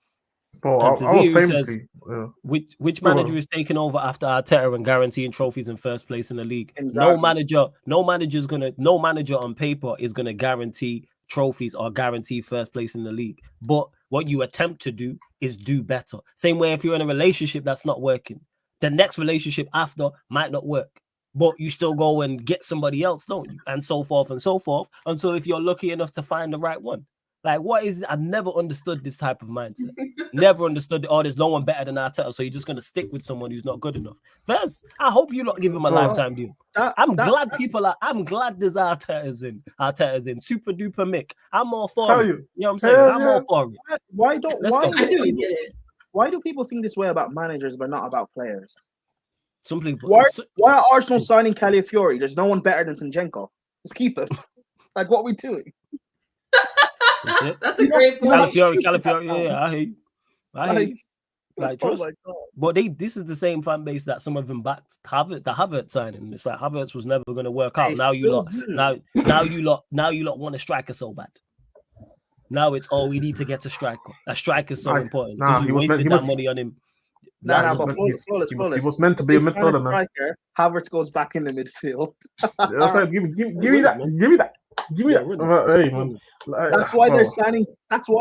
Says, which manager is taking over after Arteta and guaranteeing trophies in first place in the league? Exactly. No manager on paper is gonna guarantee trophies or guarantee first place in the league. But what you attempt to do is do better. Same way if you're in a relationship that's not working, the next relationship after might not work. But you still go and get somebody else, don't you? And so forth until if you're lucky enough to find the right one. Like, what is it? I've never understood this type of mindset. Never understood, there's no one better than Arteta, so you're just going to stick with someone who's not good enough. First, I hope you not give him a lifetime deal. I'm glad there's Arteta's in. Super duper Mick. I'm all for it. You know what I'm saying? I'm all for it. Why don't I do get it. Why do people think this way about managers but not about players? Some people. Why are Arsenal signing Calafiori? There's no one better than Zinchenko. Just keep him. Like, what are we doing? That's it. That's a great point. Calafiori. Yeah, I hate. Like, trust. Oh my God. But this is the same fan base that some of them backed the Havertz signing. It's like Havertz was never going to work out. Now you lot want a striker so bad. Now it's we need to get a striker. A striker is so important because you wasted that money on him. But flawless. He was meant to be a midfielder, man. Havertz goes back in the midfield. Give me that. Hey, man. That's why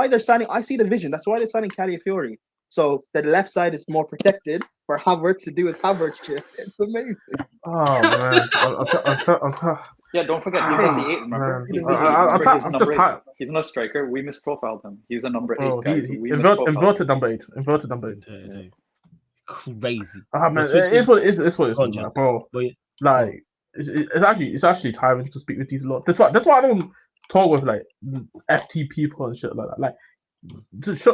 they're signing. I see the vision. That's why they're signing Calafiori. So the left side is more protected for Havertz to do his Havertz shit. It's amazing. Oh man, yeah, don't forget he's at the 8. Remember, he's not a striker. We misprofiled him. He's a number 8 guy. Inverted number 8. Crazy. Man, it's what it is, bro. Like it's actually tiring to speak with these lot. That's why I don't talk with like FT people and shit like that. Like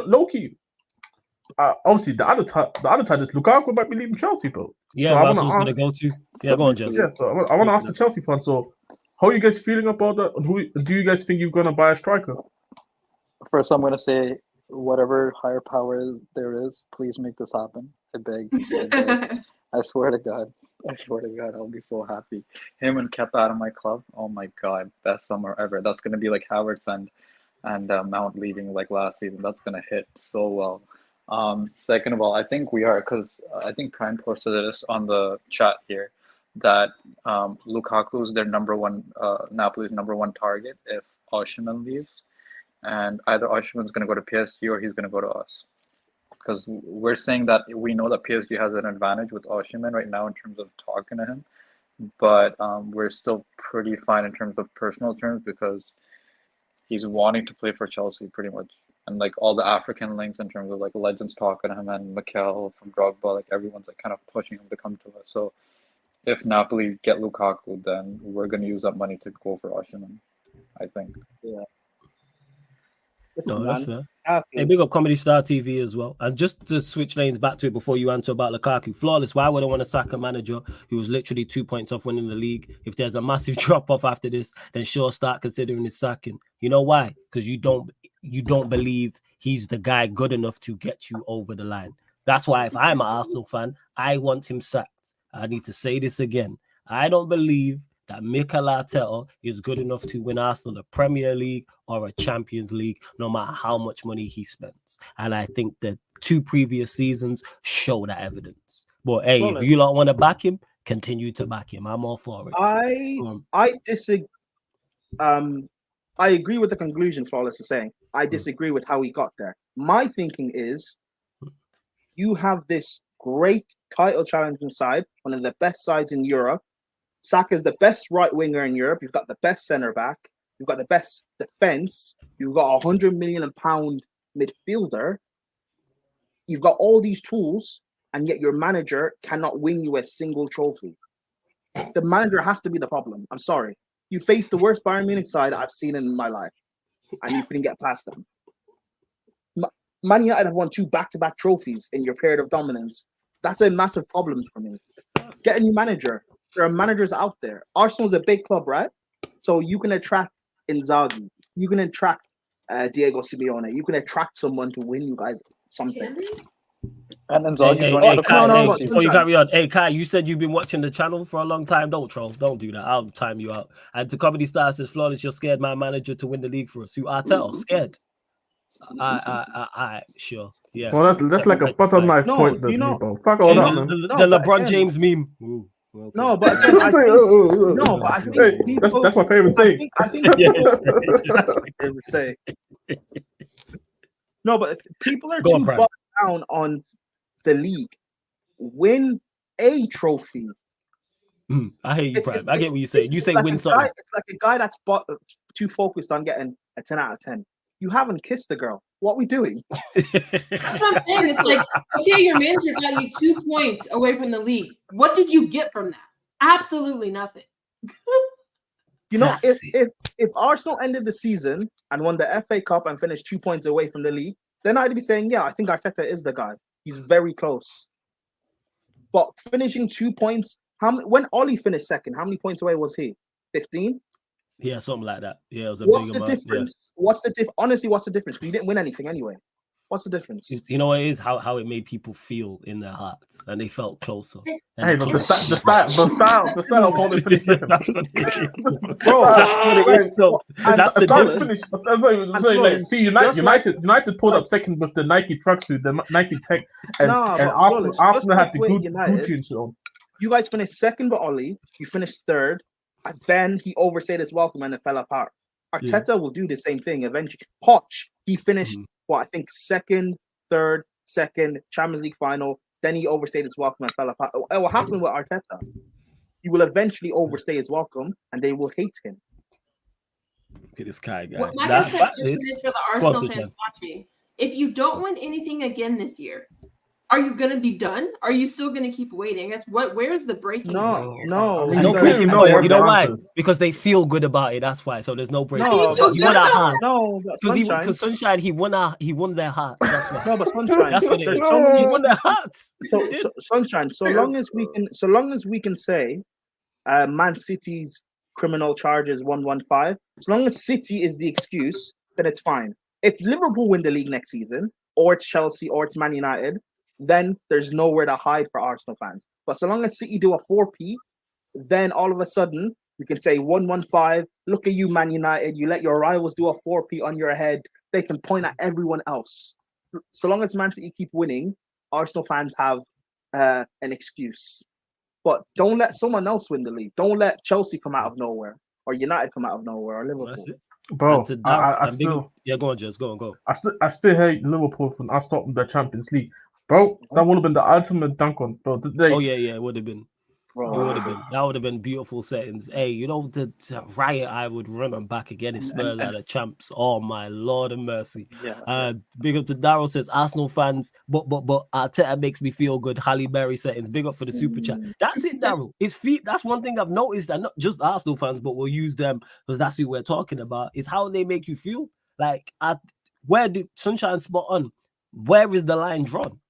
low key. Obviously, the other side is Lukaku might be leaving Chelsea, bro. Yeah, so that's what I was going to go to. Yeah, go on, Jess. Yeah, so I want to ask the Chelsea fan. So, how are you guys feeling about that? Who do you guys think you're going to buy a striker? First, I'm going to say, whatever higher power there is, please make this happen. I beg. I swear to God, I'll be so happy. Him and Kepa out of my club. Oh my God, best summer ever. That's going to be like Havertz and Mount leaving like last season. That's going to hit so well. Second of all, I think we are, because I think Prime posted this on the chat here, that Lukaku is their Napoli's number one target if Osimhen leaves, and either Osimhen's going to go to PSG or he's going to go to us, because we're saying that we know that PSG has an advantage with Osimhen right now in terms of talking to him, but we're still pretty fine in terms of personal terms because he's wanting to play for Chelsea pretty much. And like all the African links in terms of like legends talking to him and Mikel from Drogba, like everyone's like kind of pushing him to come to us. So if Napoli get Lukaku, then we're going to use that money to go for Osimhen, I think. Yeah. No, that's fair. Hey, big up Comedy Star TV as well. And just to switch lanes back to it before you answer about Lukaku, Flawless, why would I want to sack a manager who was literally 2 points off winning the league? If there's a massive drop-off after this, then sure, start considering his sacking. You know why? Because you don't believe he's the guy good enough to get you over the line. That's why if I'm an Arsenal fan, I want him sacked. I need to say this again. I don't believe that Mikel Arteta is good enough to win Arsenal a Premier League or a Champions League, no matter how much money he spends. And I think the 2 previous seasons show that evidence. But hey, if you lot want to back him, continue to back him. I'm all for it. I disagree. I agree with the conclusion Flawless is saying. I disagree with how he got there. My thinking is you have this great title challenging side, one of the best sides in Europe. Saka's the best right winger in Europe. You've got the best centre back. You've got the best defence. You've got £100 million midfielder. You've got all these tools, and yet your manager cannot win you a single trophy. The manager has to be the problem. I'm sorry. You faced the worst Bayern Munich side I've seen in my life, and you couldn't get past them. Man United have won 2 back-to-back trophies in your period of dominance. That's a massive problem for me. Get a new manager. There are managers out there. Arsenal's a big club, right? So you can attract Inzaghi. You can attract Diego Simeone. You can attract someone to win you guys something. And Inzaghi's before you carry on. Hey, Kai, you said you've been watching the channel for a long time. Don't troll. Don't do that. I'll time you out. And to Comedy Star says, Flawless, you're scared my manager to win the league for us. Who? Arteta? Scared? Sure. Yeah. Well, that's like a butter knife point. You know, fuck all that, man. The LeBron James meme. Ooh. Okay. No, but again, I think people, that's my favorite thing. I think that's my favorite say. No, but people are too bogged down on the league. Win a trophy. I hear you, Prime. I get what you say. You say like win something. It's like a guy that's too focused on getting a 10 out of 10. You haven't kissed the girl. What are we doing? That's what I'm saying. It's like, okay, your manager got you 2 points away from the league. What did you get from that? Absolutely nothing. You know, if Arsenal ended the season and won the FA Cup and finished 2 points away from the league, then I'd be saying, yeah, I think Arteta is the guy. He's very close. But finishing 2 points, when Ollie finished second, how many points away was he? 15? Yeah, something like that. Yeah, it was a What's bigger the mark, difference? yeah. What's the difference? Honestly, what's the difference? You didn't win anything anyway. What's the difference? You know what it is? How it made people feel in their hearts, and they felt closer. Hey, but the style of how they finished second. That's what it is. Bro, That's what it is. So, that's the difference. See, United pulled up second with the Nike tracksuit, the Nike Tech, and Arsenal had the Gucci and so on. You guys finished second with Ollie. You finished third, and then he overstayed his welcome and it fell apart. Arteta will do the same thing eventually. Poch, he finished I think second, third, Champions League final. Then he overstayed his welcome and fell apart. It will happen with Arteta. He will eventually overstay his welcome, and they will hate him. Look at this guy. My question is for the Arsenal fans watching: if you don't win anything again this year, are you going to be done? Are you still going to keep waiting? Where's the breaking point here? No. There's no breaking point. You know why? Because they feel good about it. That's why. So there's no breaking point. No, he won our heart. No, because Sunshine, he won their heart. That's why. No, but Sunshine. That's what it is. He won their hearts. So Sunshine. So long as we can say, Man City's criminal charges 115. As long as City is the excuse, then it's fine. If Liverpool win the league next season, or it's Chelsea, or it's Man United, then there's nowhere to hide for Arsenal fans. But so long as City do a 4P, then all of a sudden we can say 115. Look at you, Man United. You let your rivals do a 4P on your head. They can point at everyone else. So long as Man City keep winning, Arsenal fans have an excuse. But don't let someone else win the league. Don't let Chelsea come out of nowhere, or United come out of nowhere, or Liverpool. That's it. Bro, I still go on, Jess. Go. I still hate Liverpool from us stopping the Champions League. Bro, that would have been the ultimate dunk on, bro. It would have been. Bro, it would have been. That would have been beautiful settings. Hey, you know the riot I would run them back again if Spurs are the champs. Oh my Lord of mercy. Yeah. Big up to Daryl says Arsenal fans, but Arteta makes me feel good. Halle Berry settings. Big up for the super chat. That's it, Daryl. That's one thing I've noticed that not just Arsenal fans, but we'll use them because that's who we're talking about. Is how they make you feel. Like where do Sunshine spot on? Where is the line drawn?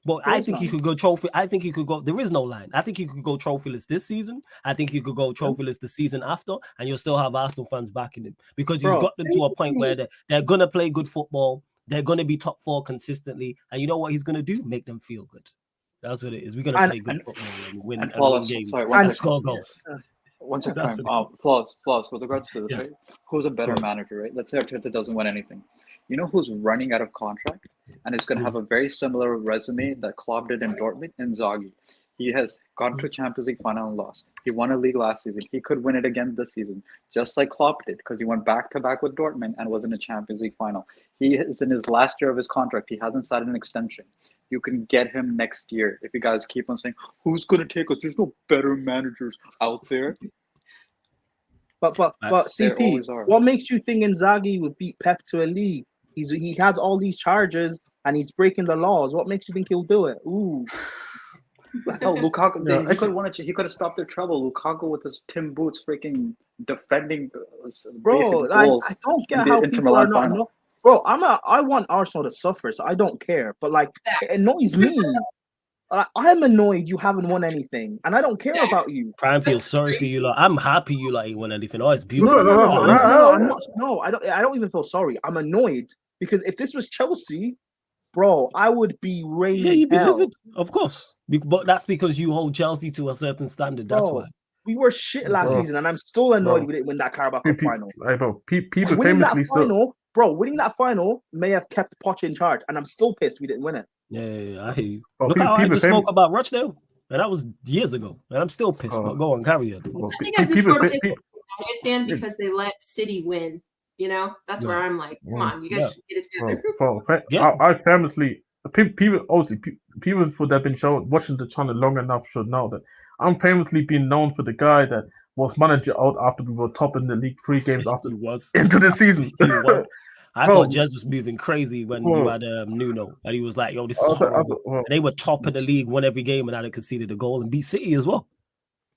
But I think he could go trophy. I think he could go. There is no line. I think he could go trophyless this season. I think he could go trophyless the season after, and you'll still have Arsenal fans backing him because you've got them to a point where they're gonna play good football. They're gonna be top 4 consistently, and you know what he's gonna do? Make them feel good. That's what it is. We're gonna play good football and win games and score goals. One second. Flaws. With regards to this, right? Who's a better manager, right? Let's say Arteta doesn't win anything. You know who's running out of contract and is going to have a very similar resume that Klopp did in Dortmund? Inzaghi. He has gone to a Champions League final and lost. He won a league last season. He could win it again this season, just like Klopp did, because he went back-to-back with Dortmund and was in a Champions League final. He is in his last year of his contract. He hasn't signed an extension. You can get him next year if you guys keep on saying, who's going to take us? There's no better managers out there. But CP, what makes you think Inzaghi would beat Pep to a league? He has all these charges and he's breaking the laws. What makes you think he'll do it? Ooh. Lukaku. He could have stopped their trouble. Lukaku with his Tim Boots freaking defending. Bro, I don't get how people are not. Bro, I want Arsenal to suffer, so I don't care. But like, it annoys me. I'm annoyed you haven't won anything, and I don't care about you. Prime feels sorry for you. Like, I'm happy you ain't won anything. Oh, it's beautiful. I don't even feel sorry. I'm annoyed because if this was Chelsea, bro, I would be raining. Yeah, you'd be livid, of course. But that's because you hold Chelsea to a certain standard. That's why. We were shit last season, and I'm still annoyed we didn't win that Carabao Cup final. People winning that final may have kept Poch in charge, and I'm still pissed we didn't win it. Yeah, I hear you. Look how I just spoke about Rochdale, and that was years ago, and I'm still pissed. But go on, carry on. I think I'm just more pissed as a United fan because they let City win. You know, that's where I'm like, come on, you guys should get it together. I famously, people who have been watching the channel long enough should know that I'm famously being known for the guy that was manager out after we were top in the league 3 games after into the season. He was. I thought Jez was moving crazy when you had Nuno, and he was like, "Yo, this is horrible." And they were top of the league, won every game, and hadn't conceded a goal and beat City as well.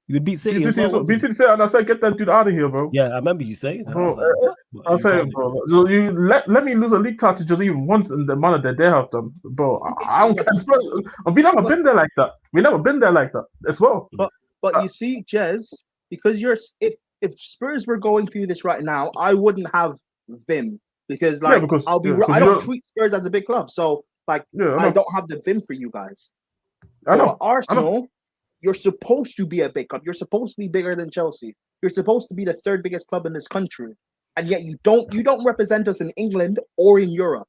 You would beat City Beat as City, well. beat City, and I said, get that dude out of here, bro. Yeah, I remember you saying that. Bro, I was like, bro. So you let me lose a league title just even once in the manner that they have done, bro. I don't care. We never been there like that. We never been there like that as well. But you see, Jez, because if Spurs were going through this right now, I wouldn't have Vim because I don't treat Spurs as a big club, so I don't have the Vim for you guys. Arsenal, you're supposed to be a big club. You're supposed to be bigger than Chelsea. You're supposed to be the third biggest club in this country, and yet you don't represent us in England or in Europe.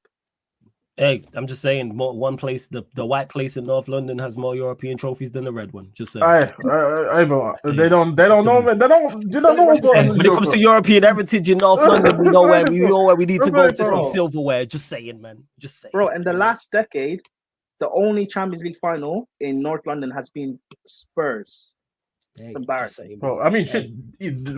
Hey, I'm just saying, one place, the white place in North London has more European trophies than the red one. Just saying. Bro, they don't know, man. They don't know what's going on. When it comes to European heritage in North London, we know where we need to go to see silverware. Just saying, man. Just saying. Bro, in the last decade, the only Champions League final in North London has been Spurs. Hey, embarrassing. Bro, I mean, shit.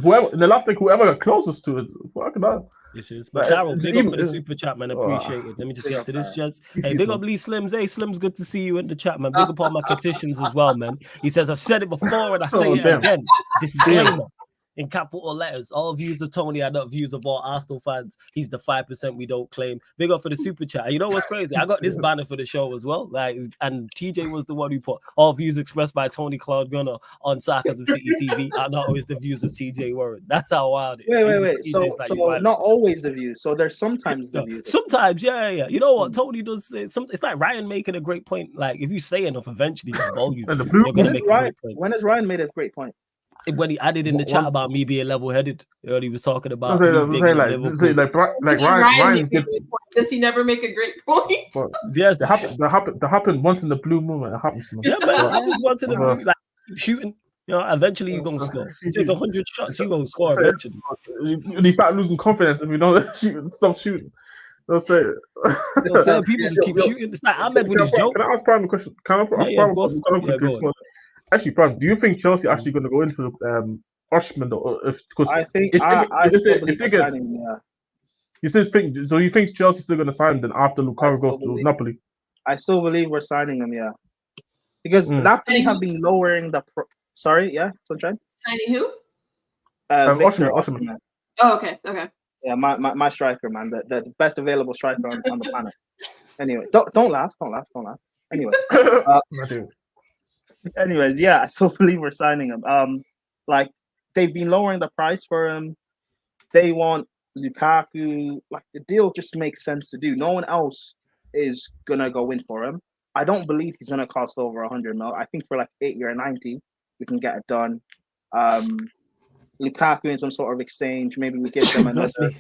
Whoever in the last week, whoever got closest to it, fuck that. This is. But Carol, big up for the super chat, man. Appreciate it. Let me just get to this, Jez. Hey, big up Lee Slims. Hey, Slims, good to see you in the chat, man. Big up all my petitions as well, man. He says, I've said it before and I say it again. Disclaimer. In capital letters, all views of Tony are not views of all Arsenal fans. He's the 5% we don't claim. Big up for the super chat. You know what's crazy? I got this banner for the show as well. And TJ was the one who put all views expressed by Tony Cloud Gunner on Sarcasm City TV are not always the views of TJ Warren. That's how wild it is. Wait. So not always the views. So there's sometimes the views. Sometimes, yeah. You know what? Tony does say something. It's like Ryan making a great point. Like if you say enough, eventually just volume. You're gonna make a great point. When has Ryan made a great point? When he added in the chat about me being level-headed, he was talking about Ryan. Does he never make a great point? Yes, that happened once in the blue moon. It happens. Yeah, man, it happens once in the blue. Like keep shooting, eventually you're gonna score. You take 100 shots, you're gonna score eventually. You start losing confidence if you don't stop shooting. They'll say it. People just keep shooting. It's like Ahmed with his jokes. Can I ask Prime a question? Actually, Prime, do you think Chelsea actually going to go in for Oshman? You think Chelsea's still going to sign then after Lukaku goes to Napoli? I still believe we're signing him, yeah. Because Napoli have been lowering the. Sorry, yeah, Sunshine. Signing who? Oshman. Oh, okay. Yeah, my striker, man, the best available striker on the planet. Anyway, don't laugh. Anyways, yeah, I still believe we're signing him. They've been lowering the price for him. They want Lukaku. Like the deal just makes sense to do. No one else is gonna go in for him. I don't believe he's gonna cost over 100 mil. I think for like 80 or 90, we can get it done. Lukaku in some sort of exchange. Maybe we give them another.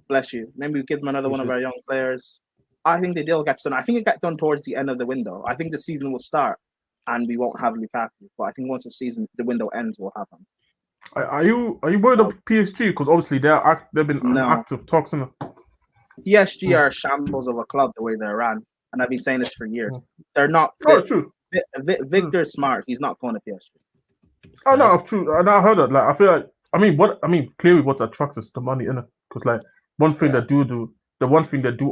Bless you. Maybe we give them another one of our young players. I think the deal gets done. I think it got done towards the end of the window. I think the season will start. And we won't have Lukaku, but I think once the window ends, we'll have him. Are you worried about PSG? Because obviously they've been active talks in PSG are shambles of a club the way they're ran, and I've been saying this for years. They're not. True. Victor's smart. He's not going to PSG. Oh no, true. I heard that. Like I feel like clearly what attracts us the money in it. Because like one thing they do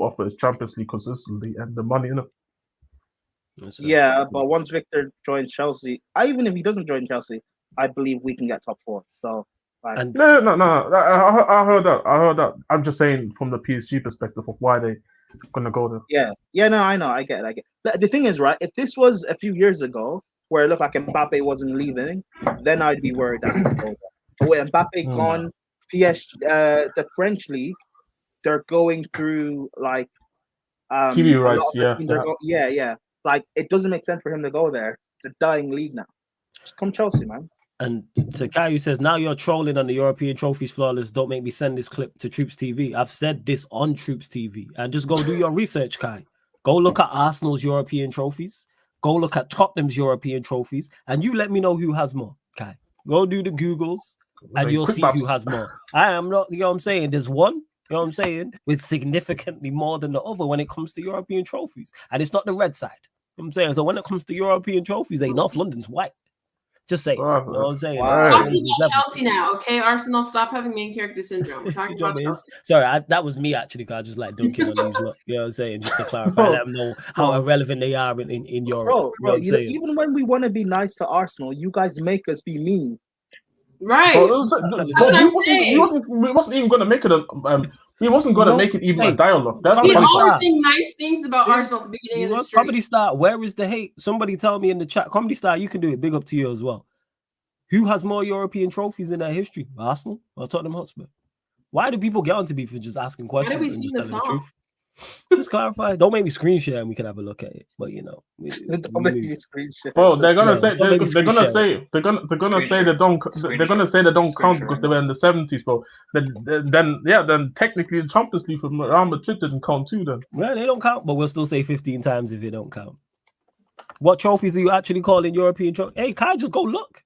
offer is Champions League consistently and the money in it. Yeah, but once Victor joins Chelsea, even if he doesn't join Chelsea, I believe we can get top 4. So, no. I heard that. I'm just saying from the PSG perspective of why they gonna go there. Yeah. No, I know. I get it. The thing is, right? If this was a few years ago, where it looked like Mbappe wasn't leaving, then I'd be worried that he'd go there. But with Mbappe gone, PSG, the French league, they're going through like TV rights. Yeah. Like, it doesn't make sense for him to go there. It's a dying league now. Just come Chelsea, man. And to Kai, who says, now you're trolling on the European trophies flawless. Don't make me send this clip to Troops TV. I've said this on Troops TV. And just go do your research, Kai. Go look at Arsenal's European trophies. Go look at Tottenham's European trophies. And you let me know who has more, Kai. Go do the Googles and you'll see who has more. I am not, you know what I'm saying? There's one, you know what I'm saying, with significantly more than the other when it comes to European trophies. And it's not the red side. You know what I'm saying? So when it comes to European trophies, North London's white. Just say, you know what I'm saying? Talking about Chelsea now, okay? Arsenal, stop having main character syndrome. We're talking about Chelsea. Sorry, that was me actually, because I just like dunking on these lot. You know what I'm saying? Just to clarify, let them know how irrelevant they are in Europe. Bro, even when we want to be nice to Arsenal, you guys make us be mean. Right. He wasn't even going to make it he wasn't going to make it even a dialogue. That's we Comedy always Star. saying nice things about Arsenal at the beginning of the stream. Comedy Star, where is the hate? Somebody tell me in the chat. Comedy Star, you can do it. Big up to you as well. Who has more European trophies in their history? Arsenal or Tottenham Hotspur? Why do people get onto me for just asking questions and just telling the truth? Just clarify. Don't make me screen share and we can have a look at it. But you know, don't make me screen share. Well, they're gonna say they don't count because they were in the 70s, bro. Then technically the Champions League from Real Madrid didn't count too. Then well, they don't count, but we'll still say 15 times if it don't count. What trophies are you actually calling European trophies? Hey, Kai, just go look.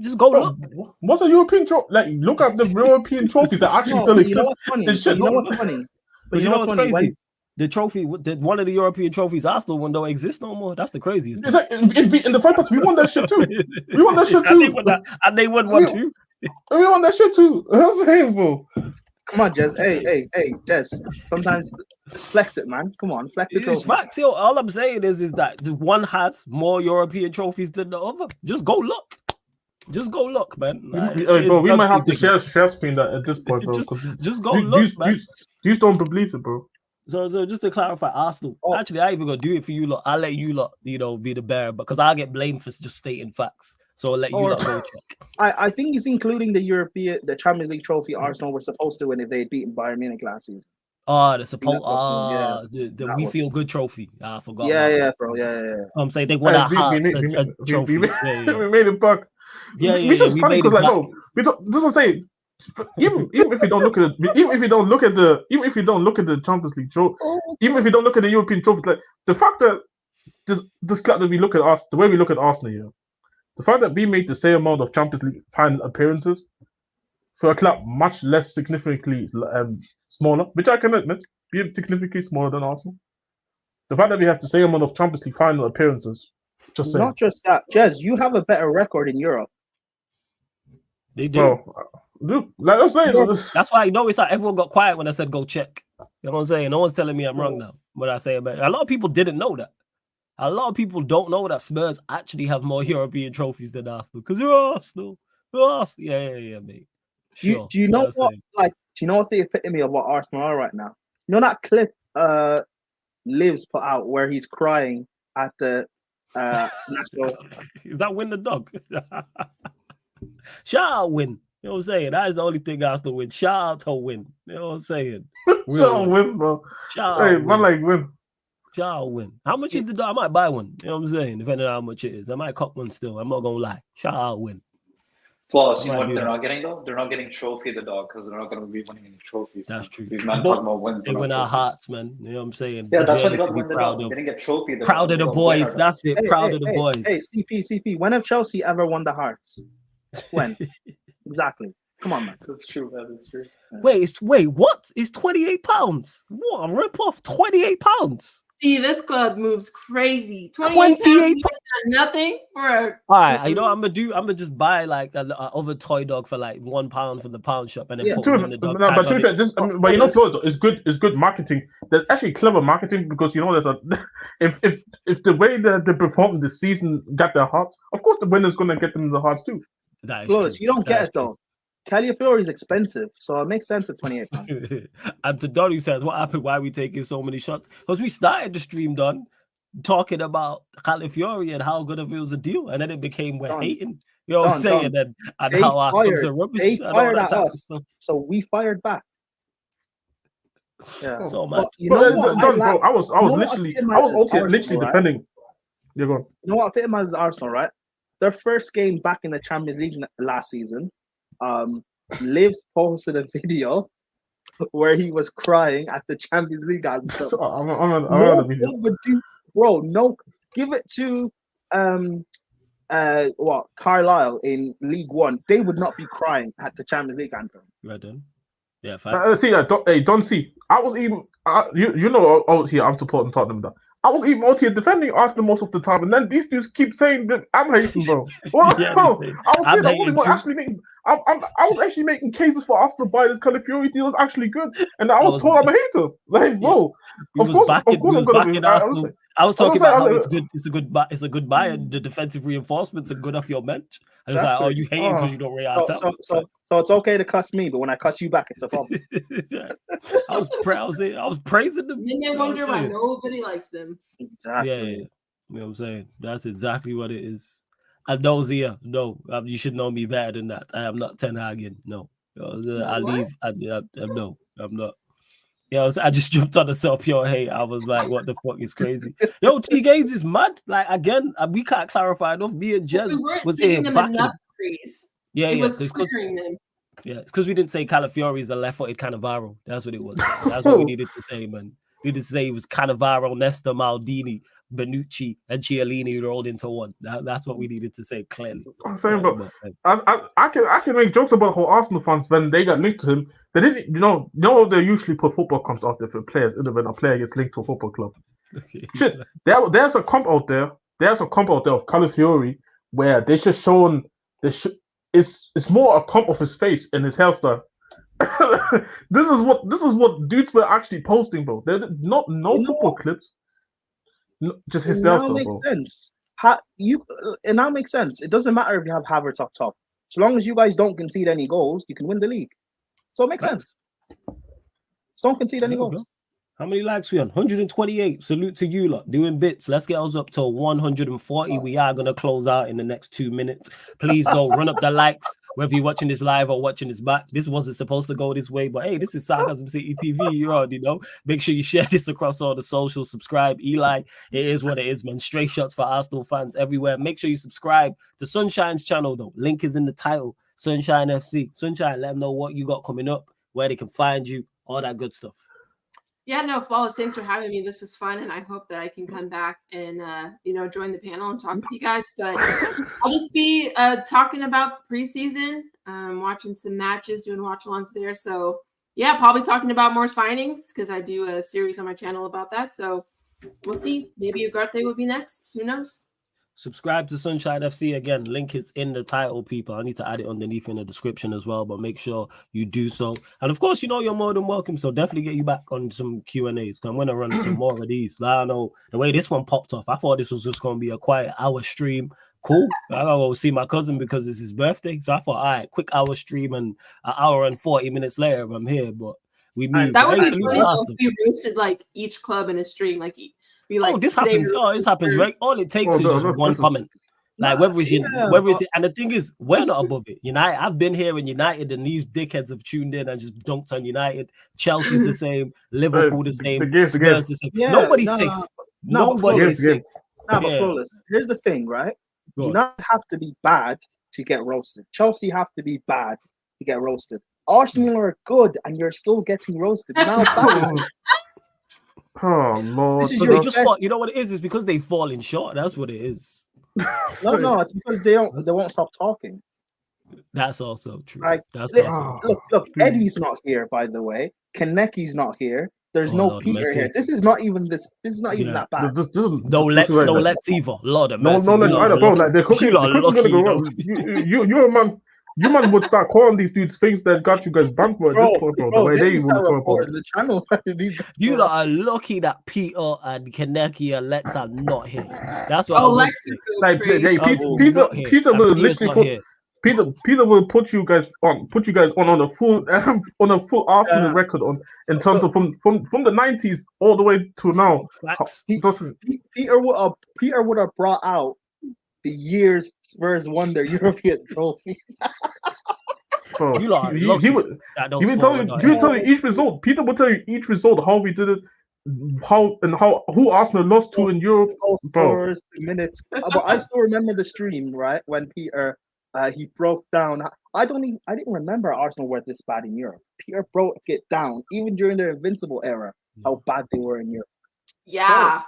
Just go look. What's a European trophy? Like, look at the European trophies that actually still exist. You know what's funny? But you know what's funny? Crazy? The trophy, one of the European trophies, Arsenal one don't exist no more. That's the craziest. It's like in the first place, we won that shit too. We won that shit too. And they won one too. We won that shit too. That's painful. Come on, Jez. Hey, Jez. Sometimes just flex it, man. Come on, flex it. It's facts, yo. All I'm saying is that one has more European trophies than the other. Just go look. Just go look, man. We might have to share screen that at this point, bro. just go look, man. You don't believe it, bro. So just to clarify, Arsenal. Actually, I ain't even gonna do it for you lot. I'll let you lot, be the bearer, because I'll get blamed for just stating facts. So I'll let you lot go check. I think he's including the Champions League trophy Arsenal were supposed to win if they had beaten Bayern Munich last season. The We Feel Good trophy. I forgot. Yeah, bro. Yeah. I'm saying they won a trophy. We made it back. We just funny because like no, we don't. This was saying even if you don't look at it, even if you don't look at the Champions League trophy, even if you don't look at the European trophies, like the fact that this club that we look at us, the way we look at Arsenal here, the fact that we made the same amount of Champions League final appearances for a club much less significantly smaller, which I can admit, being significantly smaller than Arsenal. The fact that we have the same amount of Champions League final appearances. Not just that, Jez, you have a better record in Europe. They do. Dude, like I'm saying, that's why it's like everyone got quiet when I said go check. You know what I'm saying? No one's telling me I'm wrong now. What I say about it. A lot of people didn't know that. A lot of people don't know that Spurs actually have more European trophies than Arsenal. Because you're Arsenal. Yeah, mate. Sure. Do you know what? Like, do you know what's the epitome of what Arsenal are right now? You know that clip Livs put out where he's crying at the national. Is that Win the dog? Shout out Win. You know what I'm saying? That is the only thing Arsenal win. Shout out to Win. You know what I'm saying? Real win, bro. Shout hey, out man, like Win. Shout out Win. How much is the dog? I might buy one. You know what I'm saying? Depending on how much it is. I might cop one still. I'm not gonna lie. Shout out Win. Flawless. You know what they're not getting though? They're not getting trophy the dog because they're not going to be winning any trophies. That's true. These men talking about wins. They win our hearts, man. You know what I'm saying? Yeah, that's why they got to win the dog. They didn't get trophy. Proud of the boys. That's it. Proud of the boys. Hey, CP. When have Chelsea ever won the hearts? When? Exactly. Come on, man. That's true. That is true. Wait, what? It's £28. What a rip off. £28. See, this club moves crazy. 28 nothing for a. All right, you know what I'm gonna just buy like a other toy dog for like £1 from the pound shop and then put it in the dog. But you know, it's good. It's good marketing. There's actually clever marketing because you know there's if the way that they performed this season got their hearts, of course the winner's gonna get them the hearts too. That is Flawless, true. You don't get it though. Calafiori is expensive, so it makes sense at £28. And the Donny says, what happened? Why are we taking so many shots? Because we started the stream, Don, talking about Calafiori and how good of it was a deal. And then it became we're hating. You know what I'm saying? And how our clubs are rubbish. They fired at us, so we fired back. Yeah. So much. You know what? I was literally defending. You're going. You know what epitomizes Arsenal, right? Their first game back in the Champions League last season. Livs posted a video where he was crying at the Champions League anthem. No, give it to Carlisle in League One. They would not be crying at the Champions League anthem. Right then. Yeah, don't see. I was even, obviously I'm supporting Tottenham. I was even out here defending Arsenal most of the time, and then these dudes keep saying that I'm hating, bro. Well, Yeah, bro, they say, I was I'm saying the hating only one too. actually making. I was actually making cases for Arsenal by this Calafiori deal is actually good, and I was told I'm a hater. Like, bro, yeah, of course I'm gonna be. Arsenal. I was talking about how it's good. It's a good buy, and the defensive reinforcements are good off your bench. I was Exactly. like, "Oh, you hating because you don't rate Arteta?" So it's okay to cuss me, but when I cuss you back, it's a problem. I was praising them. Then they wonder why nobody likes them. Exactly. Yeah, you know what I'm saying? That's exactly what it is. And those here, no, you should know me better than that. I am not Ten Hagen. No, I leave. No, I'm not. Yeah, I just jumped on the self-pure hate. I was like, what the fuck is crazy? Yo, T Games is mad. Like, again, we can't clarify enough. Me and Jez was here backing. Yeah, it was clearing them. Yeah, it's because we didn't say Calafiori is a left-footed Cannavaro. That's what it was. That's what we needed to say, man. We needed to say it was Cannavaro, Nesta, Maldini, Benucci, and Chiellini rolled into one. That's what we needed to say clearly. I'm saying, but I can make jokes about how Arsenal fans when they got linked to him. They didn't, they usually put football comps out there for players. When a player gets linked to a football club, shit. There's a comp out there. There's a comp out there of Calafiori where they just shown it's more a comp of his face and his hairstyle. This is what dudes were actually posting, bro. They're no football clips. No, just his hairstyle, bro. Makes sense. And that makes sense. It doesn't matter if you have Havertz up top. So long as you guys don't concede any goals, you can win the league. So it makes sense. Just don't concede any goals. How many likes we on? 128. Salute to you lot. Doing bits. Let's get us up to 140. We are going to close out in the next 2 minutes. Please don't run up the likes, whether you're watching this live or watching this back. This wasn't supposed to go this way, but hey, this is Sarcasm City TV. You already know. Make sure you share this across all the socials. Subscribe. Eli, it is what it is, man. Straight shots for Arsenal fans everywhere. Make sure you subscribe to Sunshine's channel, though. Link is in the title. Sunshine FC. Sunshine, let them know what you got coming up, where they can find you, all that good stuff. Yeah, no, Flawless. Thanks for having me. This was fun, and I hope that I can come back and join the panel and talk with you guys. But I'll just be talking about preseason, watching some matches, doing watch-alongs there. So yeah, probably talking about more signings because I do a series on my channel about that. So we'll see. Maybe Ugarte will be next. Who knows? Subscribe to Sunshine FC. Again, link is in the title, people. I need to add it underneath in the description as well, but make sure you do so. And of course, you're more than welcome. So definitely get you back on some Q&As. I'm going to run some more of these. I know the way this one popped off, I thought this was just going to be a quiet hour stream. Cool. I gotta go see my cousin because it's his birthday. So I thought, all right, quick hour stream, and an hour and 40 minutes later, I'm here. But we meet. That would be funny if we roasted like each club in a stream, like. This happens. This happens. Right? All it takes is just one comment. Like whether it's and the thing is, we're not above it. United, I've been here in United, and these dickheads have tuned in and just dunked on United. Chelsea's the same, Liverpool the same, Spurs the same. Yeah, Nobody's safe. Nobody is safe. But Flawless, here's the thing, right? United have to be bad to get roasted. Chelsea have to be bad to get roasted. Arsenal are good, and you're still getting roasted. Now oh Lord! They just fall. You know what it is? It's because they falling short. That's what it is. No, it's because they won't stop talking. That's also true. Look, Eddie's not here, by the way. Kaneki's not here. There's no Lord Peter here. This is not even that bad. No Lex either. Lord of mercy. No, bro. Like they're cooking. You're a man. You man would start calling these dudes things that got you guys banked at this point, bro. The way they would report the channel. You lot are lucky that Peter and Kaneki and Lex are not here. That's what. Lex Peter will literally Peter will put you guys on a full Arsenal record in terms of from the 90s all the way to now. Peter would have brought out the years Spurs won their European trophies. Bro, he would tell you each result. Peter would tell you each result, how we did it, who Arsenal lost to in Europe. Scores, minutes. But I still remember the stream, right, when Peter he broke down. I didn't remember Arsenal were this bad in Europe. Peter broke it down, even during the Invincible era, how bad they were in Europe. Yeah.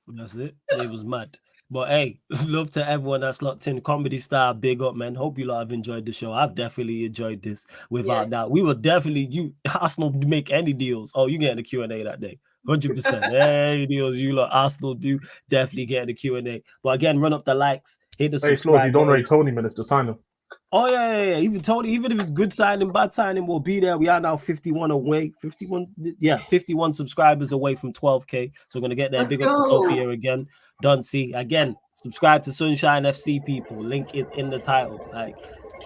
That's it. It was mad. But hey, love to everyone that's locked in. Comedy Star, big up, man. Hope you lot have enjoyed the show. I've definitely enjoyed this. Without doubt, we will definitely Arsenal make any deals. Oh, you getting a Q&A that day. 100%. Hey, deals, you lot, Arsenal do definitely get in the Q&A. But again, run up the likes, hit the Hey, subscribe Flows, you don't button. rate Tony minutes to sign him. Oh yeah. Even Tony, even if it's good signing, bad signing, we'll be there. We are now 51 away, 51 subscribers away from 12K. So we're gonna get there. Let's Big up to go. Sophia again. Dunsey again. Subscribe to Sunshine FC, people. Link is in the title. Like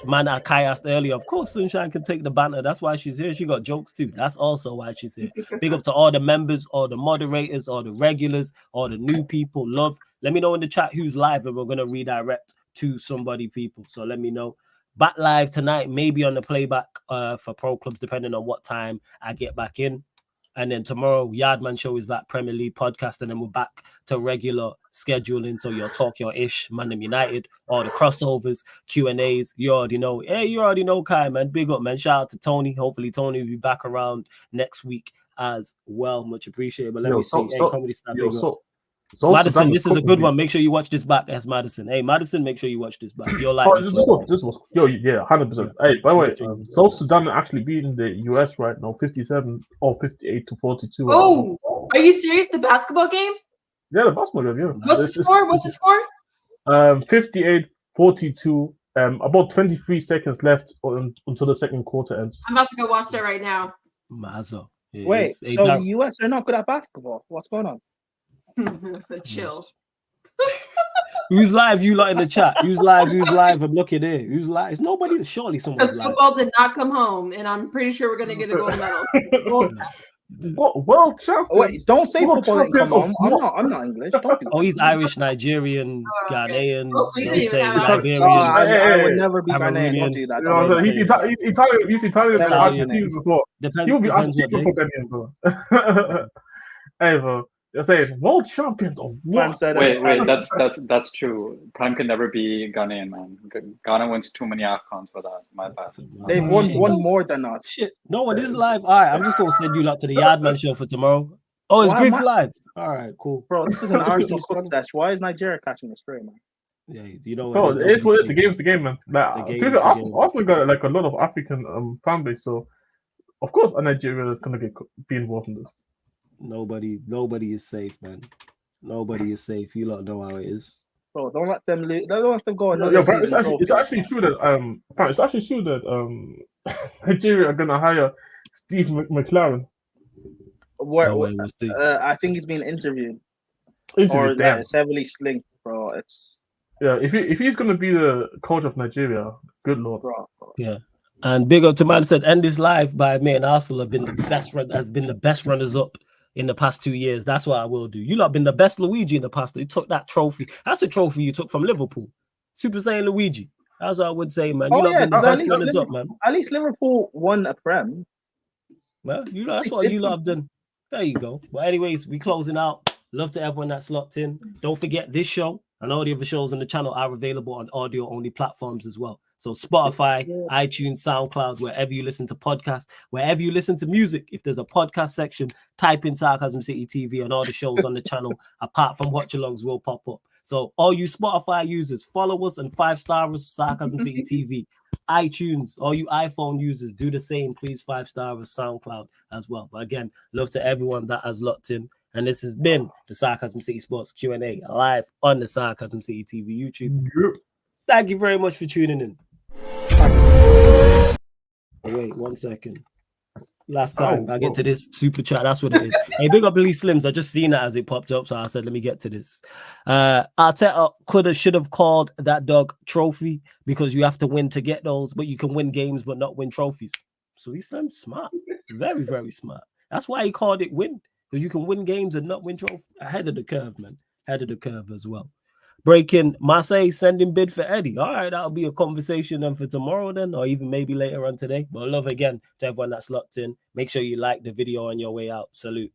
man, Kai asked earlier. Of course, Sunshine can take the banter. That's why she's here. She got jokes too. That's also why she's here. Big up to all the members, all the moderators, all the regulars, all the new people. Love. Let me know in the chat who's live, and we're gonna redirect to somebody, people. So let me know. Back live tonight, maybe on the playback for pro clubs, depending on what time I get back in. And then tomorrow, Yardman Show is back, Premier League podcast, and then we're back to regular scheduling. So your talk, your ish, Man United, all the crossovers, Q&As. You already know. Hey, you already know, Kai, man. Big up, man. Shout out to Tony. Hopefully, Tony will be back around next week as well. Much appreciated. But let me see. Hey, comedy star, big up. Madison, this is a good one. Make sure you watch this back. As Madison. Hey, Madison, make sure you watch this back. You're like this was 100%. Hey, by the way, South Sudan are actually beating the US right now, 57 or 58-42. Oh, are you serious? The basketball game? Yeah, the basketball game. Yeah. What's the score? 58-42. About 23 seconds left until the second quarter ends. I'm about to go watch that right now. Mazo. Wait, so the US are not good at basketball? What's going on? Chill. Who's live? You lot in the chat. Who's live? I'm looking here. Who's live? It's nobody. Surely someone's live. Football did not come home, and I'm pretty sure we're gonna get a gold medal. World champion. Wait, don't say football didn't come home. I'm not English. Don't do he's Irish, Nigerian, Ghanaian. I would never be Ghanaian. Don't do that. He's Italian. He's Italian. Argentina before. He'll be Argentina for Ghanaian, bro. Hey, bro. You're saying world champions of what? Wait, that's true. Prime can never be Ghanaian, man. Ghana wins too many AFCONs for that. My bad. They've won one more than us. Shit. No one is live. All right, I'm just gonna send you lot to the Yardman Show for tomorrow. Oh, it's Griggs live. All right, cool. Bro, this is an Arsenal contest. Why is Nigeria catching the stray, man? Yeah, you know. Bro, it's what the game's the game, man. Like, Arsenal got like a lot of African fan base, so of course Nigeria is gonna be involved in this. Nobody is safe, man. Nobody is safe. You lot know how it is. Bro, don't let them lose. Don't let them go. It's actually true that Nigeria are gonna hire Steve McLaren. I think he's being interviewed. It's heavily linked, bro. If he's gonna be the coach of Nigeria, good lord, bro. Yeah. And big up to man said, end this live by me and Arsenal have been the best runners up in the past 2 years. That's what I will do. You lot been the best Luigi in the past. You took that trophy. That's a trophy you took from Liverpool. Super Saiyan Luigi. That's what I would say, man. You lot been the best runners up, man. At least Liverpool won a Prem. Well, that's what you lot have done. There you go. But anyways, we closing out. Love to everyone that's locked in. Don't forget this show and all the other shows on the channel are available on audio-only platforms as well. So Spotify, iTunes, SoundCloud, wherever you listen to podcasts, wherever you listen to music, if there's a podcast section, type in Sarcasm City TV and all the shows on the channel, apart from watch-alongs, will pop up. So all you Spotify users, follow us and 5-star us, Sarcasm City TV. iTunes, all you iPhone users, do the same. Please 5-star us, SoundCloud as well. But again, love to everyone that has locked in. And this has been the Sarcasm City Sports Q&A live on the Sarcasm City TV YouTube. Thank you very much for tuning in. Wait 1 second. Last time I get to this super chat, that's what it is. Hey, big up Lee Slims. I just seen that as it popped up, so I said, let me get to this. Arteta should have called that dog trophy because you have to win to get those, but you can win games but not win trophies. So Lee Slims smart, very, very smart. That's why he called it win, because you can win games and not win trophies. Ahead of the curve, man. Ahead of the curve as well. Breaking Marseille sending bid for Eddie. All right, that'll be a conversation then for tomorrow then, or even maybe later on today. But love again to everyone that's locked in. Make sure you like the video on your way out. Salute.